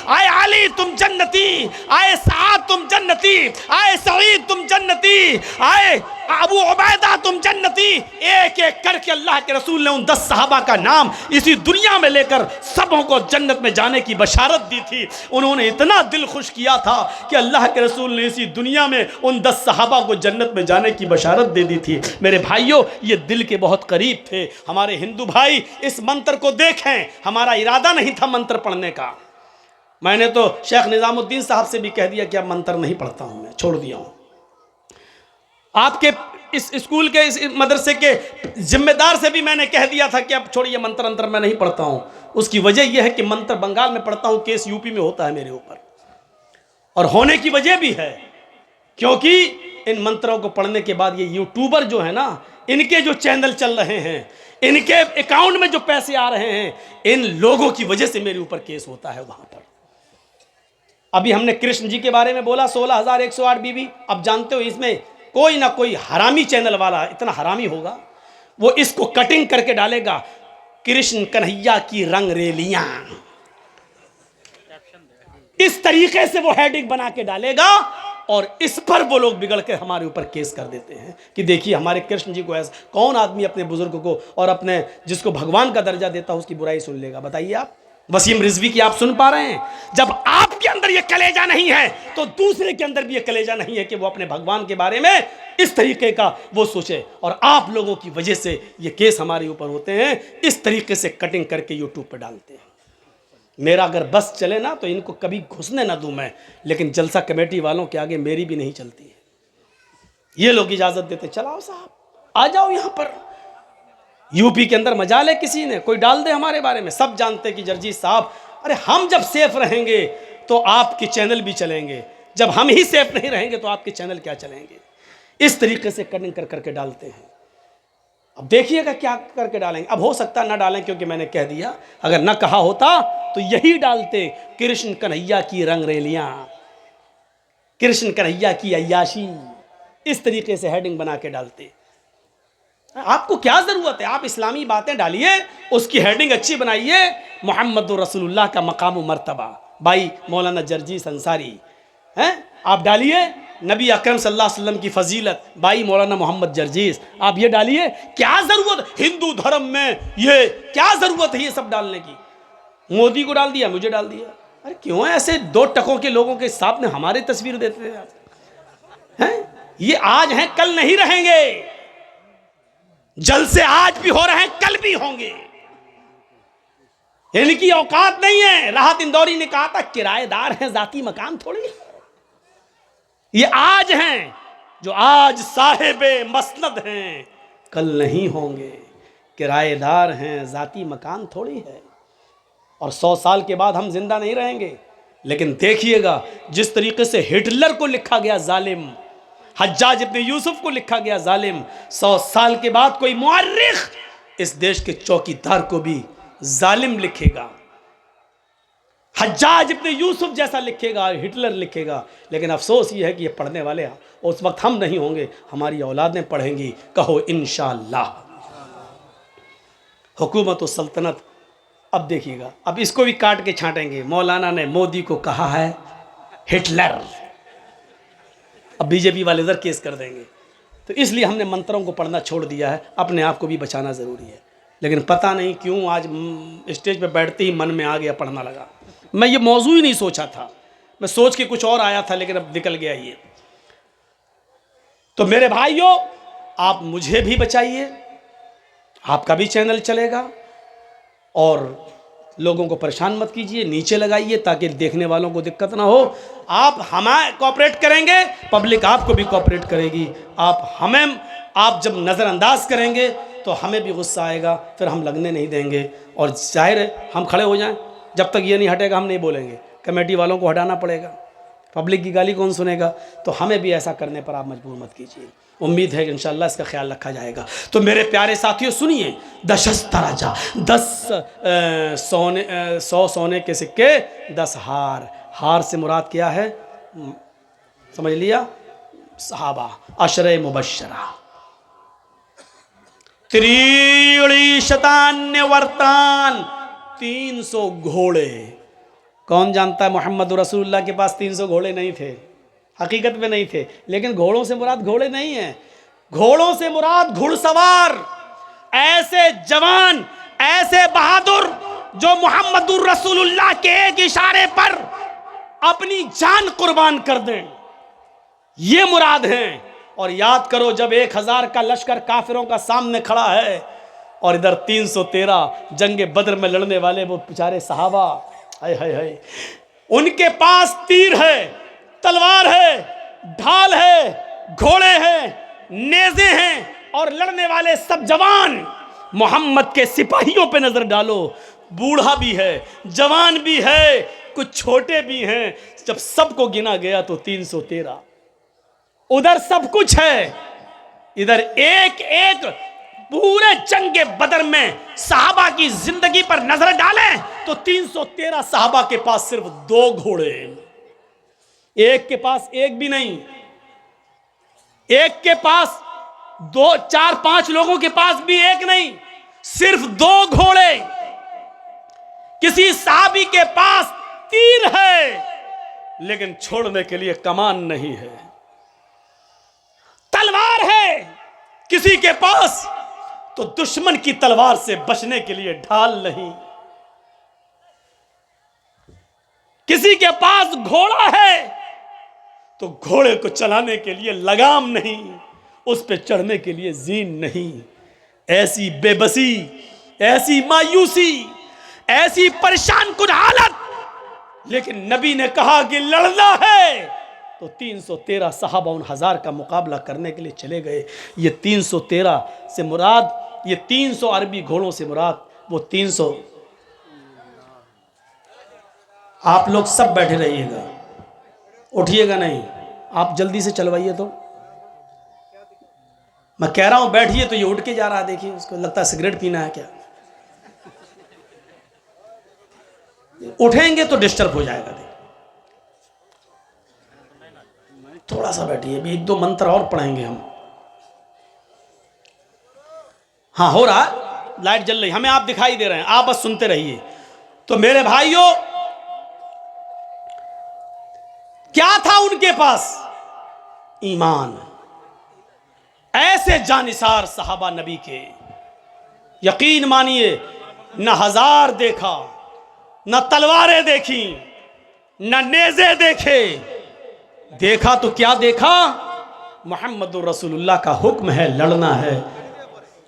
Speaker 1: आए अली तुम जन्नती, आए साद तुम जन्नती, आए सईद तुम जन्नती, आए अबू उबैदा तुम जन्नती। एक एक करके अल्लाह के रसूल ने उन 10 सहाबा का नाम इसी दुनिया में लेकर सबों को जन्नत में जाने की बशारत दी थी। उन्होंने इतना दिल खुश किया था कि अल्लाह के रसूल ने इसी दुनिया में उन 10 सहाबा को जन्नत में जाने की बशारत दे दी थी। मेरे भाइयों, ये दिल के बहुत करीब थे। हमारे हिंदू भाई इस मंत्र को देखें, हमारा इरादा नहीं था मंत्र पढ़ने का। मैंने तो शेख निज़ामुद्दीन साहब से भी कह दिया कि अब मंत्र नहीं पढ़ता हूँ, मैं छोड़ दिया हूँ। आपके इस स्कूल के, इस मदरसे के जिम्मेदार से भी मैंने कह दिया था कि अब छोड़िए मंत्र अंतर मैं नहीं पढ़ता हूँ। उसकी वजह यह है कि मंत्र बंगाल में पढ़ता हूँ, केस यूपी में होता है मेरे ऊपर, और होने की वजह भी है क्योंकि इन मंत्रों को पढ़ने के बाद ये यूट्यूबर जो है ना, इनके जो चैनल चल रहे हैं, इनके अकाउंट में जो पैसे आ रहे हैं, इन लोगों की वजह से मेरे ऊपर केस होता है वहां पर। अभी हमने कृष्ण जी के बारे में बोला 16,108 बीबी। अब जानते हो इसमें कोई ना कोई हरामी चैनल वाला इतना हरामी होगा, वो इसको कटिंग करके डालेगा, कृष्ण कन्हैया की रंग रेलियां, इस तरीके से वो हेडिंग बना के डालेगा और इस पर वो लोग बिगड़ के हमारे ऊपर केस कर देते हैं कि देखिए हमारे कृष्ण जी को ऐसा, कौन आदमी अपने बुजुर्ग को और अपने जिसको भगवान का दर्जा देता है उसकी बुराई सुन लेगा? बताइए आप। वसीम रिजवी की आप सुन पा रहे हैं? जब आपके अंदर ये कलेजा नहीं है तो दूसरे के अंदर भी ये कलेजा नहीं है कि वो अपने भगवान के बारे में इस तरीके का वो सोचे। और आप लोगों की वजह से ये केस हमारे ऊपर होते हैं, इस तरीके से कटिंग करके यूट्यूब पर डालते हैं। मेरा अगर बस चले ना तो इनको कभी घुसने ना दूं मैं, लेकिन जलसा कमेटी वालों के आगे मेरी भी नहीं चलती है। ये लोग इजाजत देते, चलाओ साहब आ जाओ यहां पर। यूपी के अंदर मजाल है किसी ने कोई डाल दे हमारे बारे में, सब जानते कि जर्जी साहब, अरे हम जब सेफ रहेंगे तो आपके चैनल भी चलेंगे, जब हम ही सेफ नहीं रहेंगे तो आपके चैनल क्या चलेंगे? इस तरीके से कटिंग कर करके डालते हैं। अब देखिएगा क्या करके डालेंगे। अब हो सकता ना डालें क्योंकि मैंने कह दिया, अगर ना कहा होता तो यही डालते, कृष्ण कन्हैया की रंग रेलियां, कृष्ण कन्हैया की अय्याशी, इस तरीके से हेडिंग बना के डालते। आपको क्या जरूरत है? आप इस्लामी बातें डालिए, उसकी हेडिंग अच्छी बनाइए, मोहम्मद रसूलुल्लाह का मकाम मर्तबा, भाई मौलाना जर्जीस अंसारी हैं, आप डालिए नबी अकरम सल्लल्लाहु अलैहि वसल्लम की फजीलत, भाई मौलाना मोहम्मद जर्जीस, आप ये डालिए। क्या जरूरत हिंदू धर्म में, ये क्या जरूरत है ये सब डालने की? मोदी को डाल दिया, मुझे डाल दिया। अरे क्यों ऐसे दो टकों के लोगों के सामने हमारी तस्वीर देते हैं? ये आज हैं कल नहीं रहेंगे, जलसे आज भी हो रहे हैं कल भी होंगे, इनकी औकात नहीं है। राहत इंदौरी ने कहा था किराएदार हैं, जाती मकान थोड़ी। ये आज हैं जो आज साहिबे मसनद हैं, कल नहीं होंगे, किराएदार हैं, जाती मकान थोड़ी है। और 100 साल के बाद हम जिंदा नहीं रहेंगे। लेकिन देखिएगा जिस तरीके से हिटलर को लिखा गया जालिम, हज्जाज इब्न यूसुफ को लिखा गया जालिम, 100 साल के बाद कोई मुअर्रिख इस देश के चौकीदार को भी जालिम लिखेगा, हज्जाज इब्न यूसुफ जैसा लिखेगा, हिटलर लिखेगा। लेकिन अफसोस ये है कि ये पढ़ने वाले उस वक्त हम नहीं होंगे, हमारी औलादें पढ़ेंगी। कहो इंशाअल्लाह। हुकूमत और सल्तनत, अब देखिएगा, अब इसको भी काट के छांटेंगे। मौलाना ने मोदी को कहा है हिटलर, अब बीजेपी वाले इधर केस कर देंगे। तो इसलिए हमने मंत्रों को पढ़ना छोड़ दिया है, अपने आप को भी बचाना ज़रूरी है। लेकिन पता नहीं क्यों आज स्टेज पे बैठते ही मन में आ गया, पढ़ना लगा। मैं ये मौजू ही नहीं सोचा था, मैं सोच के कुछ और आया था, लेकिन अब निकल गया ये। तो मेरे भाइयों, आप मुझे भी बचाइए, आपका भी चैनल चलेगा, और लोगों को परेशान मत कीजिए, नीचे लगाइए ताकि देखने वालों को दिक्कत ना हो। आप हमें कोऑपरेट करेंगे, पब्लिक आपको भी कोऑपरेट करेगी। आप जब नज़रअंदाज करेंगे तो हमें भी गुस्सा आएगा, फिर हम लगने नहीं देंगे। और जाहिर है हम खड़े हो जाएं, जब तक ये नहीं हटेगा हम नहीं बोलेंगे, कमेटी वालों को हटाना पड़ेगा, पब्लिक की गाली कौन सुनेगा। तो हमें भी ऐसा करने पर आप मजबूर मत कीजिए। उम्मीद है कि इंशाअल्लाह इसका ख्याल रखा जाएगा। तो मेरे प्यारे साथियों सुनिए, 10 तराजा, 100 सोने के सिक्के, 10 हार। हार से मुराद क्या है समझ लिया? सहाबा, अशरे मुबश्शरा। त्रीणी शतान्य वर्तान, 300 घोड़े। कौन जानता है मोहम्मद रसूलुल्लाह के पास 300 घोड़े नहीं थे, हकीकत में नहीं थे। लेकिन घोड़ों से मुराद घोड़े नहीं है, घोड़ों से मुराद घुड़सवार, ऐसे जवान, ऐसे बहादुर जो मोहम्मद रसूलुल्लाह के एक इशारे पर अपनी जान कुर्बान कर दें, ये मुराद है। और याद करो, जब 1000 का लश्कर काफिरों का सामने खड़ा है और इधर 313 जंगे बद्र में लड़ने वाले वो बेचारे सहाबा, हाय हाय हाय, उनके पास तीर है, तलवार है, ढाल है, घोड़े हैं, नेज़े हैं, और लड़ने वाले सब जवान। मोहम्मद के सिपाहियों पे नजर डालो, बूढ़ा भी है, जवान भी है, कुछ छोटे भी हैं। जब सबको गिना गया तो 313। उधर सब कुछ है, इधर एक एक पूरे जंगे बदर में सहाबा की जिंदगी पर नजर डालें तो 313 सहाबा के पास सिर्फ 2 घोड़े, एक के पास एक भी नहीं, एक के पास 2 4 5 लोगों के पास भी एक नहीं, सिर्फ 2 घोड़े। किसी सहाबी के पास तीर है लेकिन छोड़ने के लिए कमान नहीं है, तलवार है किसी के पास तो दुश्मन की तलवार से बचने के लिए ढाल नहीं, किसी के पास घोड़ा है तो घोड़े को चलाने के लिए लगाम नहीं, उस पे चढ़ने के लिए जीन नहीं। ऐसी बेबसी, ऐसी मायूसी, ऐसी परेशान कुन हालत, लेकिन नबी ने कहा कि लड़ना है तो 313 सहाबा उन 1000 का मुकाबला करने के लिए चले गए। ये 313 से मुराद, ये 300 अरबी घोड़ों से मुराद वो 300। आप लोग सब बैठे रहिएगा, उठिएगा नहीं, आप जल्दी से चलवाइए। तो मैं कह रहा हूं बैठिए तो ये उठ के जा रहा है, देखिए उसको लगता है सिगरेट पीना है क्या। उठेंगे तो डिस्टर्ब हो जाएगा। थोड़ा सा बैठिए, अभी 1-2 मंत्र और पढ़ेंगे हम। हाँ हो रहा, लाइट जल रही, हमें आप दिखाई दे रहे हैं, आप बस सुनते रहिए। तो मेरे भाइयों, क्या था उनके पास? ईमान। ऐसे जानिसार सहाबा नबी के, यकीन मानिए, न 1000 देखा, न तलवारें देखी, न नेज़े देखे, देखा तो क्या देखा, मोहम्मद रसूलुल्लाह का हुक्म है, लड़ना है।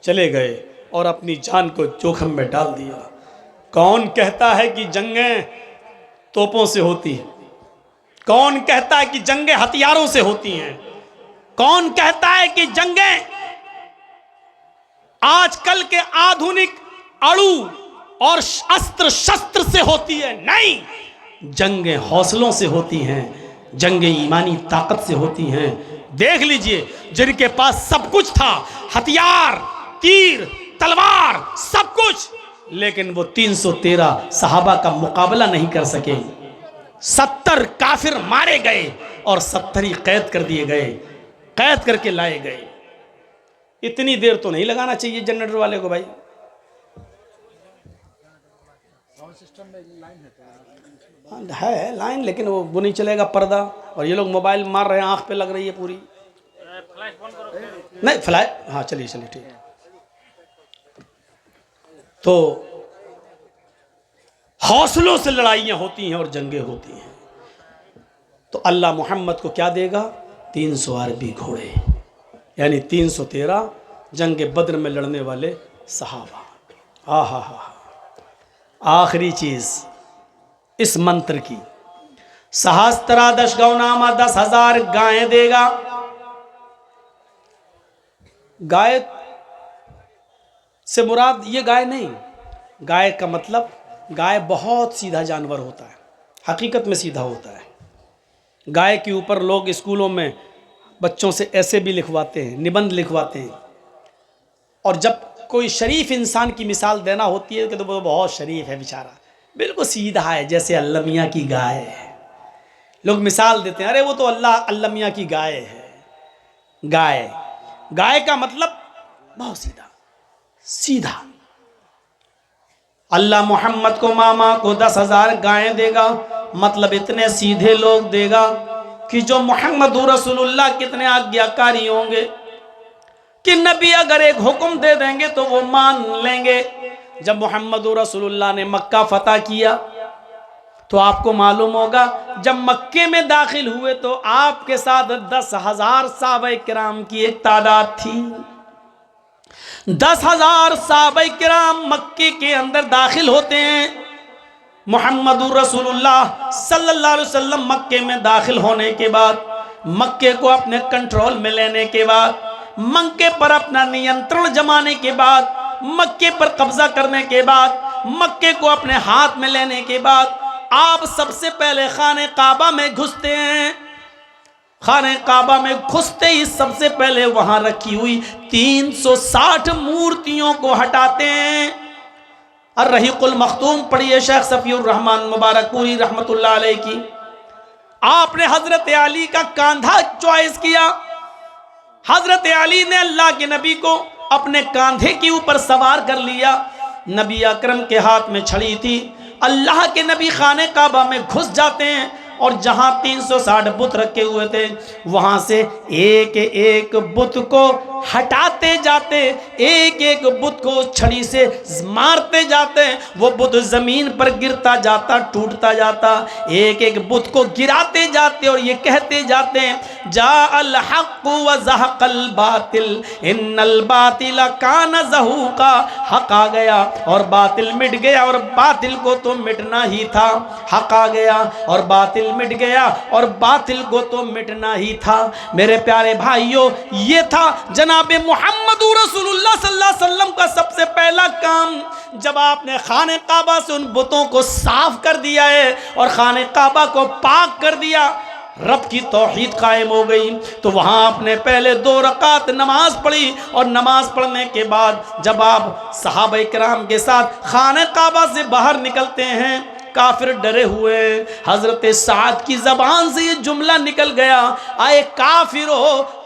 Speaker 1: चले गए और अपनी जान को जोखिम में डाल दिया। कौन कहता है कि जंगें तोपों से होती हैं? कौन कहता है कि जंगें हथियारों से होती हैं? कौन कहता है कि जंगें आजकल के आधुनिक अणु और अस्त्र शस्त्र से होती है? नहीं, जंगें हौसलों से होती हैं, जंगें ईमानी ताकत से होती हैं। देख लीजिए, जिनके पास सब कुछ था, हथियार, तीर, तलवार, सब कुछ, लेकिन वो 313 सहाबा का मुकाबला नहीं कर सके। 70 काफिर मारे गए और 70 ही कैद कर दिए गए, कैद करके लाए गए। इतनी देर तो नहीं लगाना चाहिए जनरेटर वाले को भाई। है लाइन, लेकिन वो नहीं चलेगा, पर्दा। और ये लोग मोबाइल मार रहे हैं, आंख पे लग रही है पूरी। नहीं फ्लैश, हाँ चलिए चलिए ठीक है। तो हौसलों से लड़ाइयां होती हैं और जंगें होती हैं। तो अल्लाह मोहम्मद को क्या देगा? 300 अरबी घोड़े, यानी 313 जंगे बद्र में लड़ने वाले सहाबा। हा। आखिरी चीज इस मंत्र की, सहस्त्रादश गौनामा 10,000 गायें देगा। गाय से मुराद ये गाय नहीं, गाय का मतलब गाय बहुत सीधा जानवर होता है, हकीकत में सीधा होता है। गाय के ऊपर लोग स्कूलों में बच्चों से ऐसे भी लिखवाते हैं, निबंध लिखवाते हैं। और जब कोई शरीफ इंसान की मिसाल देना होती है कि तो वो बहुत शरीफ है बेचारा, बिल्कुल सीधा है, जैसे अल्लाह मियाँ की गाय है। लोग मिसाल देते हैं, अरे वो तो अल्लाह मियाँ की गाय है। गाय, गाय का मतलब बहुत सीधा, सीधा। अल्लाह मोहम्मद को, मामा को 10,000 गायें देगा, मतलब इतने सीधे लोग देगा कि जो मोहम्मद रसूलुल्लाह कितने आज्ञाकारी होंगे कि नबी अगर एक हुक्म दे देंगे तो वो मान लेंगे। जब मोहम्मद रसूलुल्लाह ने मक्का फतह किया तो आपको मालूम होगा, जब मक्के में दाखिल हुए तो आपके साथ 10,000 सहाबाए किराम की एक तादाद थी। 10,000 सहाबाए किराम मक्के के अंदर दाखिल होते हैं। मोहम्मद रसूलुल्लाह सल्लल्लाहु अलैहि वसल्लम मक्के में दाखिल होने के बाद, मक्के को अपने कंट्रोल में लेने के बाद, मक्के पर अपना नियंत्रण जमाने के बाद, मक्के पर कब्जा करने के बाद, मक्के को अपने हाथ में लेने के बाद, आप सबसे पहले खाने काबा में घुसते हैं। खाने काबा में घुसते ही सबसे पहले वहां रखी हुई 360 मूर्तियों को हटाते हैं। अर्रहीकुल मखतूम पढ़िए शेख सफीउर रहमान मुबारकपुरी रहमतुल्लाह अलैह की। आपने हजरत अली का कंधा चॉइस किया। हजरत अली ने अल्लाह के नबी को अपने कंधे के ऊपर सवार कर लिया। नबी अकरम के हाथ में छड़ी थी। अल्लाह के नबी खाने काबा में घुस जाते हैं और जहां 360 बुत रखे हुए थे वहां से एक एक बुत को हटाते जाते, एक एक बुत को छड़ी से मारते जाते। वो बुत जमीन पर गिरता जाता, टूटता जाता। एक एक बुत को गिराते जाते और ये कहते जाते जा अल हक़ व ज़हक़ल बातिल इन्नल बातिल कान ज़हूक़ा। हक आ गया और बातिल मिट गया और बातिल को तो मिटना ही था। हक आ गया और बातिल मिट गया और बातिल को तो मिटना ही था। मेरे प्यारे भाइयों, ये था जनाबे मुहम्मद रसूलुल्लाह सल्लल्लाहु अलैहि वसल्लम का सबसे पहला काम। जब आपने खाने काबा से उन बुतों को साफ कर दिया है और खाने काबा को पाक कर दिया, रब की तौहीद कायम हो गई, तो वहाँ आपने पहले 2 रकात नमाज पढ़ी। और नमाज पढ़ने के बाद जब आप सहाबा किराम के साथ खाने काबा से बाहर निकलते हैं, काफिर डरे हुए। हजरत साद की जबान से ये जुमला निकल गया, आए काफिरो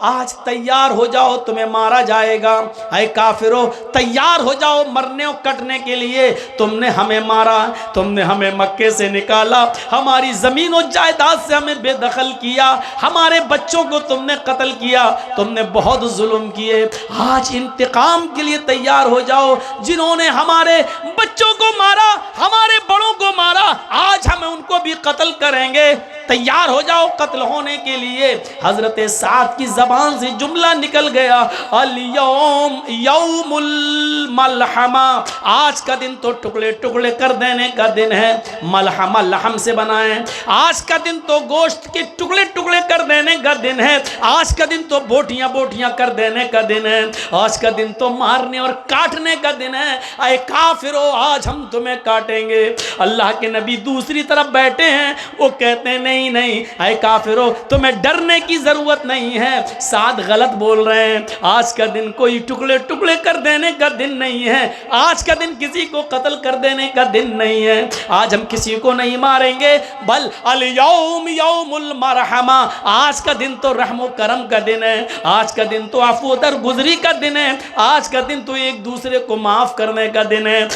Speaker 1: आज तैयार हो जाओ, तुम्हें मारा जाएगा। आए काफिरो तैयार हो जाओ मरने और कटने के लिए। तुमने हमें मारा, तुमने हमें मक्के से निकाला, हमारी ज़मीन और जायदाद से हमें बेदखल किया, हमारे बच्चों को तुमने कत्ल किया, तुमने बहुत जुल्म किए। आज इंतकाम के लिए तैयार हो जाओ। जिन्होंने हमारे बच्चों को मारा, हमारे बड़ों को मारा, आज हम उनको भी कत्ल करेंगे। तैयार हो जाओ कत्ल होने के लिए। हजरत साद की जबान से जुमला निकल गया, अल यौम यौमुल मलहमा। आज का दिन तो टुकड़े टुकड़े कर देने का दिन है। मलहमा लहम से बना है। आज का दिन तो गोश्त के टुकड़े टुकड़े कर देने का दिन है। आज का दिन तो बोटियां बोटियां कर देने का दिन है। आज का दिन तो मारने और काटने का दिन है। आए काफिरो आज हम तुम्हें काटेंगे। अल्लाह के नबी दूसरी तरफ बैठे हैं, वो कहते हैं नहीं नहीं, आए काफिरो तुम्हें डरने की जरूरत नहीं है। साद गलत बोल रहे हैं। आज का दिन कोई टुकड़े टुकड़े कर देने का दिन नहीं है। आज का दिन किसी को कत्ल कर देने का दिन नहीं है। आज हम किसी को नहीं मारेंगे, बल अल यौम यौमुल मरहमा। आज का दिन तो रहमो करम का दिन है। आज का दिन तो अफ़्व दरगुज़री का दिन है। आज का दिन तो एक दूसरे को माफ करने का दिन है।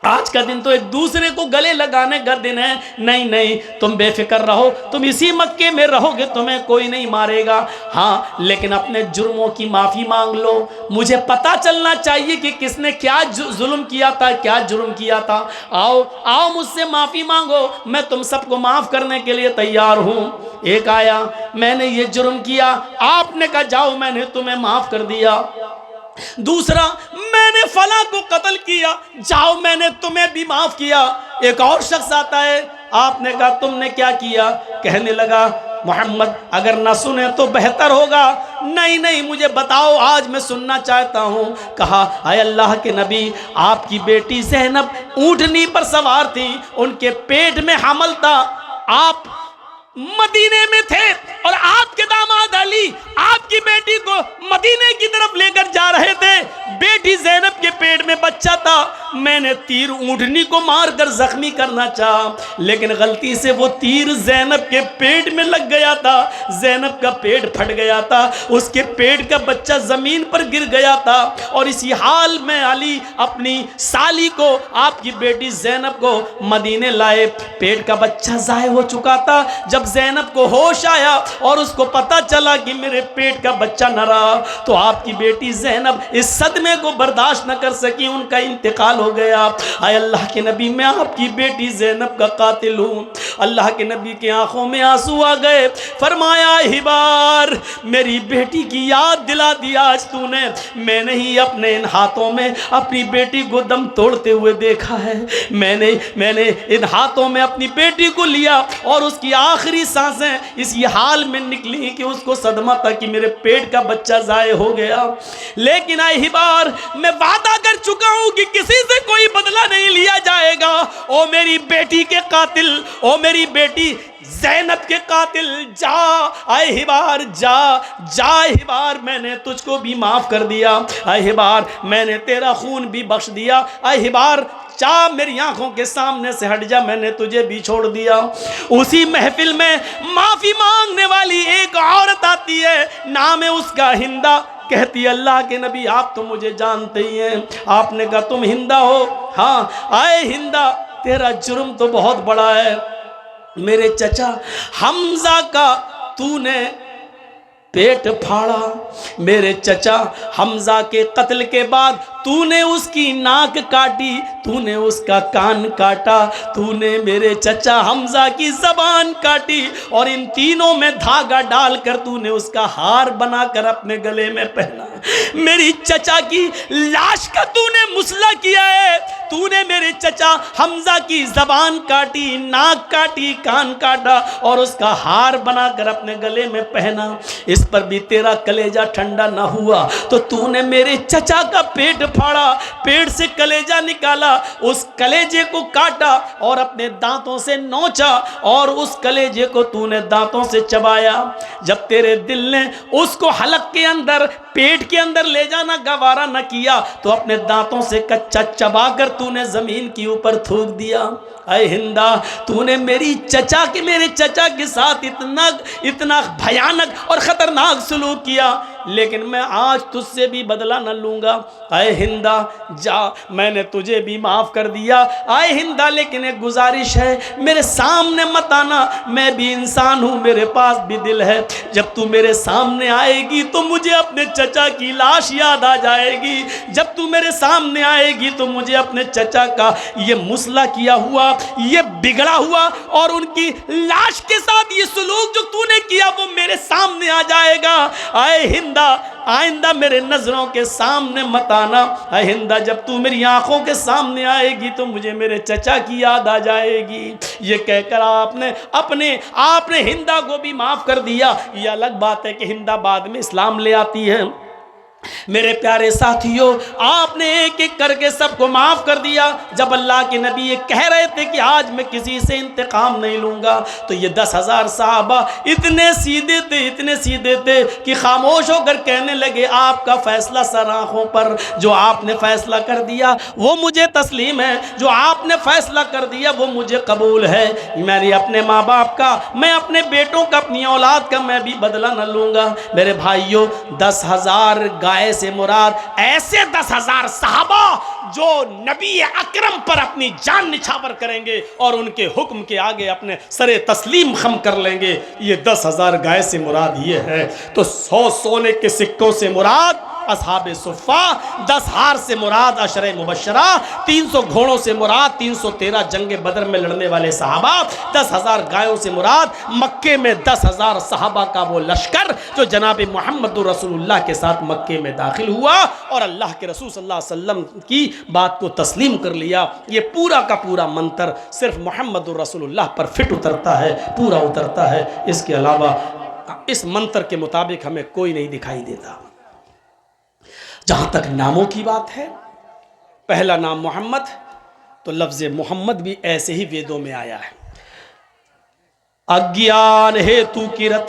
Speaker 1: आज का दिन तो एक दूसरे को गले लगाने का दिन है। नहीं नहीं, तुम बेफिक्र रहो, तुम इसी मक्के में रहोगे, तुम्हें कोई नहीं मारेगा। हाँ, लेकिन अपने जुर्मों की माफ़ी मांग लो। मुझे पता चलना चाहिए कि किसने क्या जुल्म किया था, क्या जुर्म किया था। आओ आओ मुझसे माफ़ी मांगो, मैं तुम सबको माफ़ करने के लिए तैयार हूँ। एक आया, मैंने ये जुर्म किया, आपने कहा जाओ मैंने तुम्हें माफ़ कर दिया। दूसरा, मैंने फला को कत्ल किया, जाओ मैंने तुम्हें भी माफ किया। एक और शख्स आता है, आपने कहा तुमने क्या किया? कहने लगा मोहम्मद अगर ना सुने तो बेहतर होगा। नहीं नहीं, मुझे बताओ, आज मैं सुनना चाहता हूँ। कहा आए अल्लाह के नबी, आपकी बेटी ज़ैनब ऊँटनी पर सवार थी, उनके पेट में हमल था, आप मदीने में थे और आपके दामाद अली आपकी बेटी को मदीने की तरफ लेकर जा रहे थे। बेटी ज़ैनब के पेट में बच्चा था। मैंने तीर ऊँटनी को मारकर जख्मी करना चाहा, लेकिन गलती से वो तीर ज़ैनब के पेट में लग गया था। ज़ैनब का पेट फट गया था, उसके पेट का बच्चा ज़मीन पर गिर गया था। और इसी हाल में अली अपनी साली को, आपकी बेटी ज़ैनब को मदीने लाए। पेट का बच्चा ज़ाय हो चुका था। जब ज़ैनब को होश आया और उसको पता चला कि मेरे पेट का बच्चा न रहा, तो आपकी बेटी ज़ैनब इस सदमे को बर्दाश्त न कर सकी, उनका इंतकाल हो गया। आए अल्लाह के नबी, मैं आपकी बेटी ज़ैनब का कातिल हूँ। अल्लाह के नबी की आंखों में आंसू आ गए। फरमाया हिबार, मेरी बेटी की याद दिला दिया आज तूने। मैंने ही अपने इन हाथों में अपनी बेटी को दम तोड़ते हुए देखा है। मैंने इन हाथों में अपनी बेटी को लिया और उसकी आखिरी सांसें इसी हाल में निकली कि उसको सदमा था कि मेरे पेट का बच्चा ज़ाय हो गया। लेकिन आए हिबार, मैं वादा कर चुका हूं कि किसी से कोई बदला नहीं लिया जाएगा। ओ मेरी बेटी के कातिल, ओ मेरी बेटी ज़ैनब के कातिल, जा आए हिबार, जा जा हिबार, मैंने तुझको भी माफ़ कर दिया, आए हिबार मैंने तेरा खून भी बख्श दिया, आए हिबार जा मेरी आंखों के सामने से हट जा, मैंने तुझे भी छोड़ दिया। उसी महफिल में माफ़ी मांगने वाली एक औरत आती है, नाम है उसका हिंदा। कहती है अल्लाह के नबी आप तो मुझे जानते ही हैं। आपने कहा तुम हिंदा हो? हाँ। आए हिंदा तेरा जुर्म तो बहुत बड़ा है, मेरे चचा हमजा का तूने पेट फाड़ा, मेरे चचा हमजा के कत्ल के बाद तूने उसकी नाक काटी, तूने उसका कान काटा, तूने मेरे चचा हमजा की ज़बान काटी, और इन तीनों में धागा डालकर तूने उसका हार बनाकर अपने गले में पहना। मेरी चचा की लाश का तूने मुसला किया है, तूने मेरे चचा हमजा की ज़बान काटी, नाक काटी, कान काटा और उसका हार बनाकर अपने गले में पहना। इस पर भी तेरा कलेजा ठंडा ना हुआ तो तूने मेरे चचा का पेट फाड़ा, पेट से कलेजा निकाला, उस कलेजे को काटा और अपने दांतों से नोचा और उस कलेजे को तूने दांतों से चबाया। जब तेरे दिल ने उसको हलक के अंदर, पेट के अंदर ले जाना गवारा न किया तो अपने दांतों से कच्चा चबाकर तूने जमीन के ऊपर थूक दिया। अय हिंदा तूने मेरे चचा के साथ इतना भयानक और खतरनाक सलूक किया, लेकिन मैं आज तुझसे भी बदला न लूंगा। आए हिंदा जा, मैंने तुझे भी माफ़ कर दिया। आए हिंदा लेकिन एक गुजारिश है, मेरे सामने मत आना, मैं भी इंसान हूँ, मेरे पास भी दिल है। जब तू मेरे सामने आएगी तो मुझे अपने चचा की लाश याद आ जाएगी। जब तू मेरे सामने आएगी तो मुझे अपने चचा का ये मुसला किया हुआ, ये बिगड़ा हुआ और उनकी लाश के साथ ये सलूक जो तूने किया वो मेरे सामने आ जाएगा। आए हिंदा आइंदा मेरे नजरों के सामने मत आना। आए हिंदा जब तू मेरी आंखों के सामने आएगी तो मुझे मेरे चचा की याद आ जाएगी। ये कहकर आपने हिंदा को भी माफ कर दिया। ये अलग बात है कि हिंदा बाद में इस्लाम ले आती है। मेरे प्यारे साथियों, आपने एक एक करके सबको माफ कर दिया। जब अल्लाह के नबी ये कह रहे थे कि आज मैं किसी से इंतकाम नहीं लूंगा, तो ये 10,000 साहबा इतने सीधे थे कि खामोश होकर कहने लगे आपका फैसला सर आंखों पर, जो आपने फैसला कर दिया वो मुझे तस्लीम है, जो आपने फैसला कर दिया वो मुझे कबूल है। मेरी अपने माँ बाप का, मैं अपने बेटों का, अपनी औलाद का मैं भी बदला न लूंगा। मेरे भाइयों, 10,000 गाय से मुराद ऐसे 10,000 साहबा जो नबी अकरम पर अपनी जान निछावर करेंगे और उनके हुक्म के आगे अपने सरे तस्लीम खम कर लेंगे। ये 10,000 गाय से मुराद ये है। तो 100 सोने के सिक्कों से मुराद असहाबे सुफ़ा, 10 हार से मुराद अशरे मुबशरा, 300 घोड़ों से मुराद 313 जंगे बदर में लड़ने वाले सहाबा, 10,000 गायों से मुराद मक्के में 10,000 सहाबा का वो लश्कर जो जनाब मोहम्मद रसूलुल्लाह के साथ मक्के में दाखिल हुआ और अल्लाह के रसूल सल्लल्लाहु अलैहि वसल्लम की बात को तस्लीम कर लिया। ये पूरा का पूरा मंत्र सिर्फ मोहम्मद रसूलुल्लाह पर फिट उतरता है, पूरा उतरता है। इसके अलावा इस मंत्र के मुताबिक हमें कोई नहीं दिखाई देता। जहां तक नामों की बात है, पहला नाम मोहम्मद, तो लफ्ज़ मोहम्मद भी ऐसे ही वेदों में आया है। अज्ञान हेतु किरत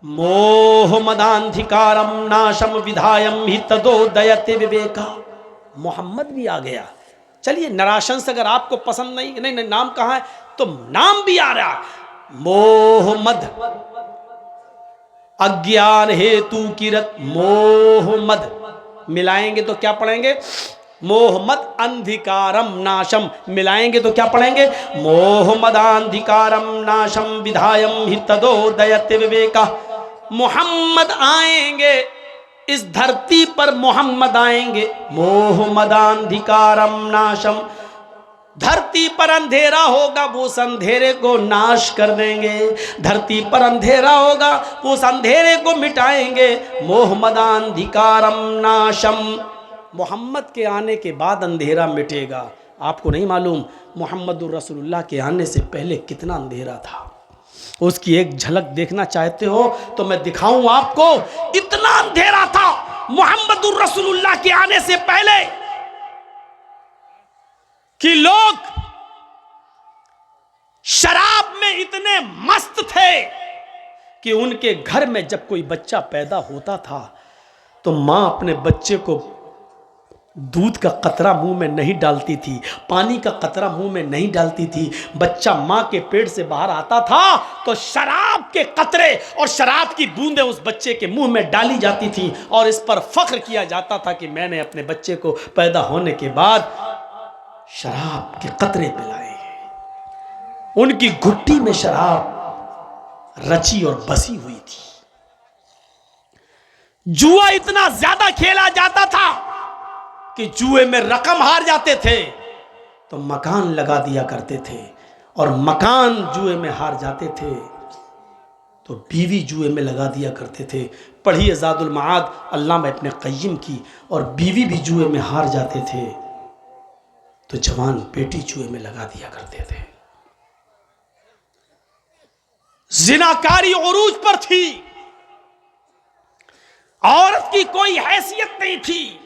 Speaker 1: मोह मदांधिकारम नाशम विधायम ही तदोदयते विवेका। मोहम्मद भी आ गया। चलिए नराशंस अगर आपको पसंद नहीं नाम कहाँ है, तो नाम भी आ रहा है मोहम्मद। अज्ञान हेतु किरत मोहम्मद मिलाएंगे तो क्या पढ़ेंगे? मोहम्मद अंधिकारम नाशम। मिलाएंगे तो क्या पढ़ेंगे? मोहम्मदांधिकारम नाशम विधायम हि तदोदयते विवेका। मोहम्मद आएंगे इस धरती पर, मोहम्मद आएंगे। मोहम्मदांधिकारम नाशम, धरती पर अंधेरा होगा वो उस अंधेरे को नाश कर देंगे। धरती पर अंधेरा होगा वो उस अंधेरे को मिटाएंगे। मोहम्मदांधिकारम नाशम, मोहम्मद के आने के बाद अंधेरा मिटेगा। आपको नहीं मालूम मोहम्मदुर रसूलुल्लाह के आने से पहले कितना अंधेरा था? उसकी एक झलक देखना चाहते हो तो मैं दिखाऊं आपको। इतना अंधेरा था मोहम्मदुर रसूलुल्लाह के आने से पहले कि लोग शराब इतने मस्त थे कि उनके घर में जब कोई बच्चा पैदा होता था तो मां अपने बच्चे को दूध का कतरा मुंह में नहीं डालती थी, पानी का कतरा मुंह में नहीं डालती थी। बच्चा मां के पेट से बाहर आता था तो शराब के कतरे और शराब की बूंदें उस बच्चे के मुंह में डाली जाती थी और इस पर फख्र किया जाता था कि मैंने अपने बच्चे को पैदा होने के बाद शराब के कतरे पिलाए। उनकी घुट्टी में शराब रची और बसी हुई थी। जुआ इतना ज्यादा खेला जाता था कि जुए में रकम हार जाते थे तो मकान लगा दिया करते थे, और मकान जुए में हार जाते थे तो बीवी जुए में लगा दिया करते थे। पढ़िए ज़ादुल मआद अल्लामा इब्न क़य्यिम की। और बीवी भी जुए में हार जाते थे तो जवान बेटी जुए में लगा दिया करते थे। जिनाकारी उरूज पर थी, औरत की कोई हैसियत नहीं थी।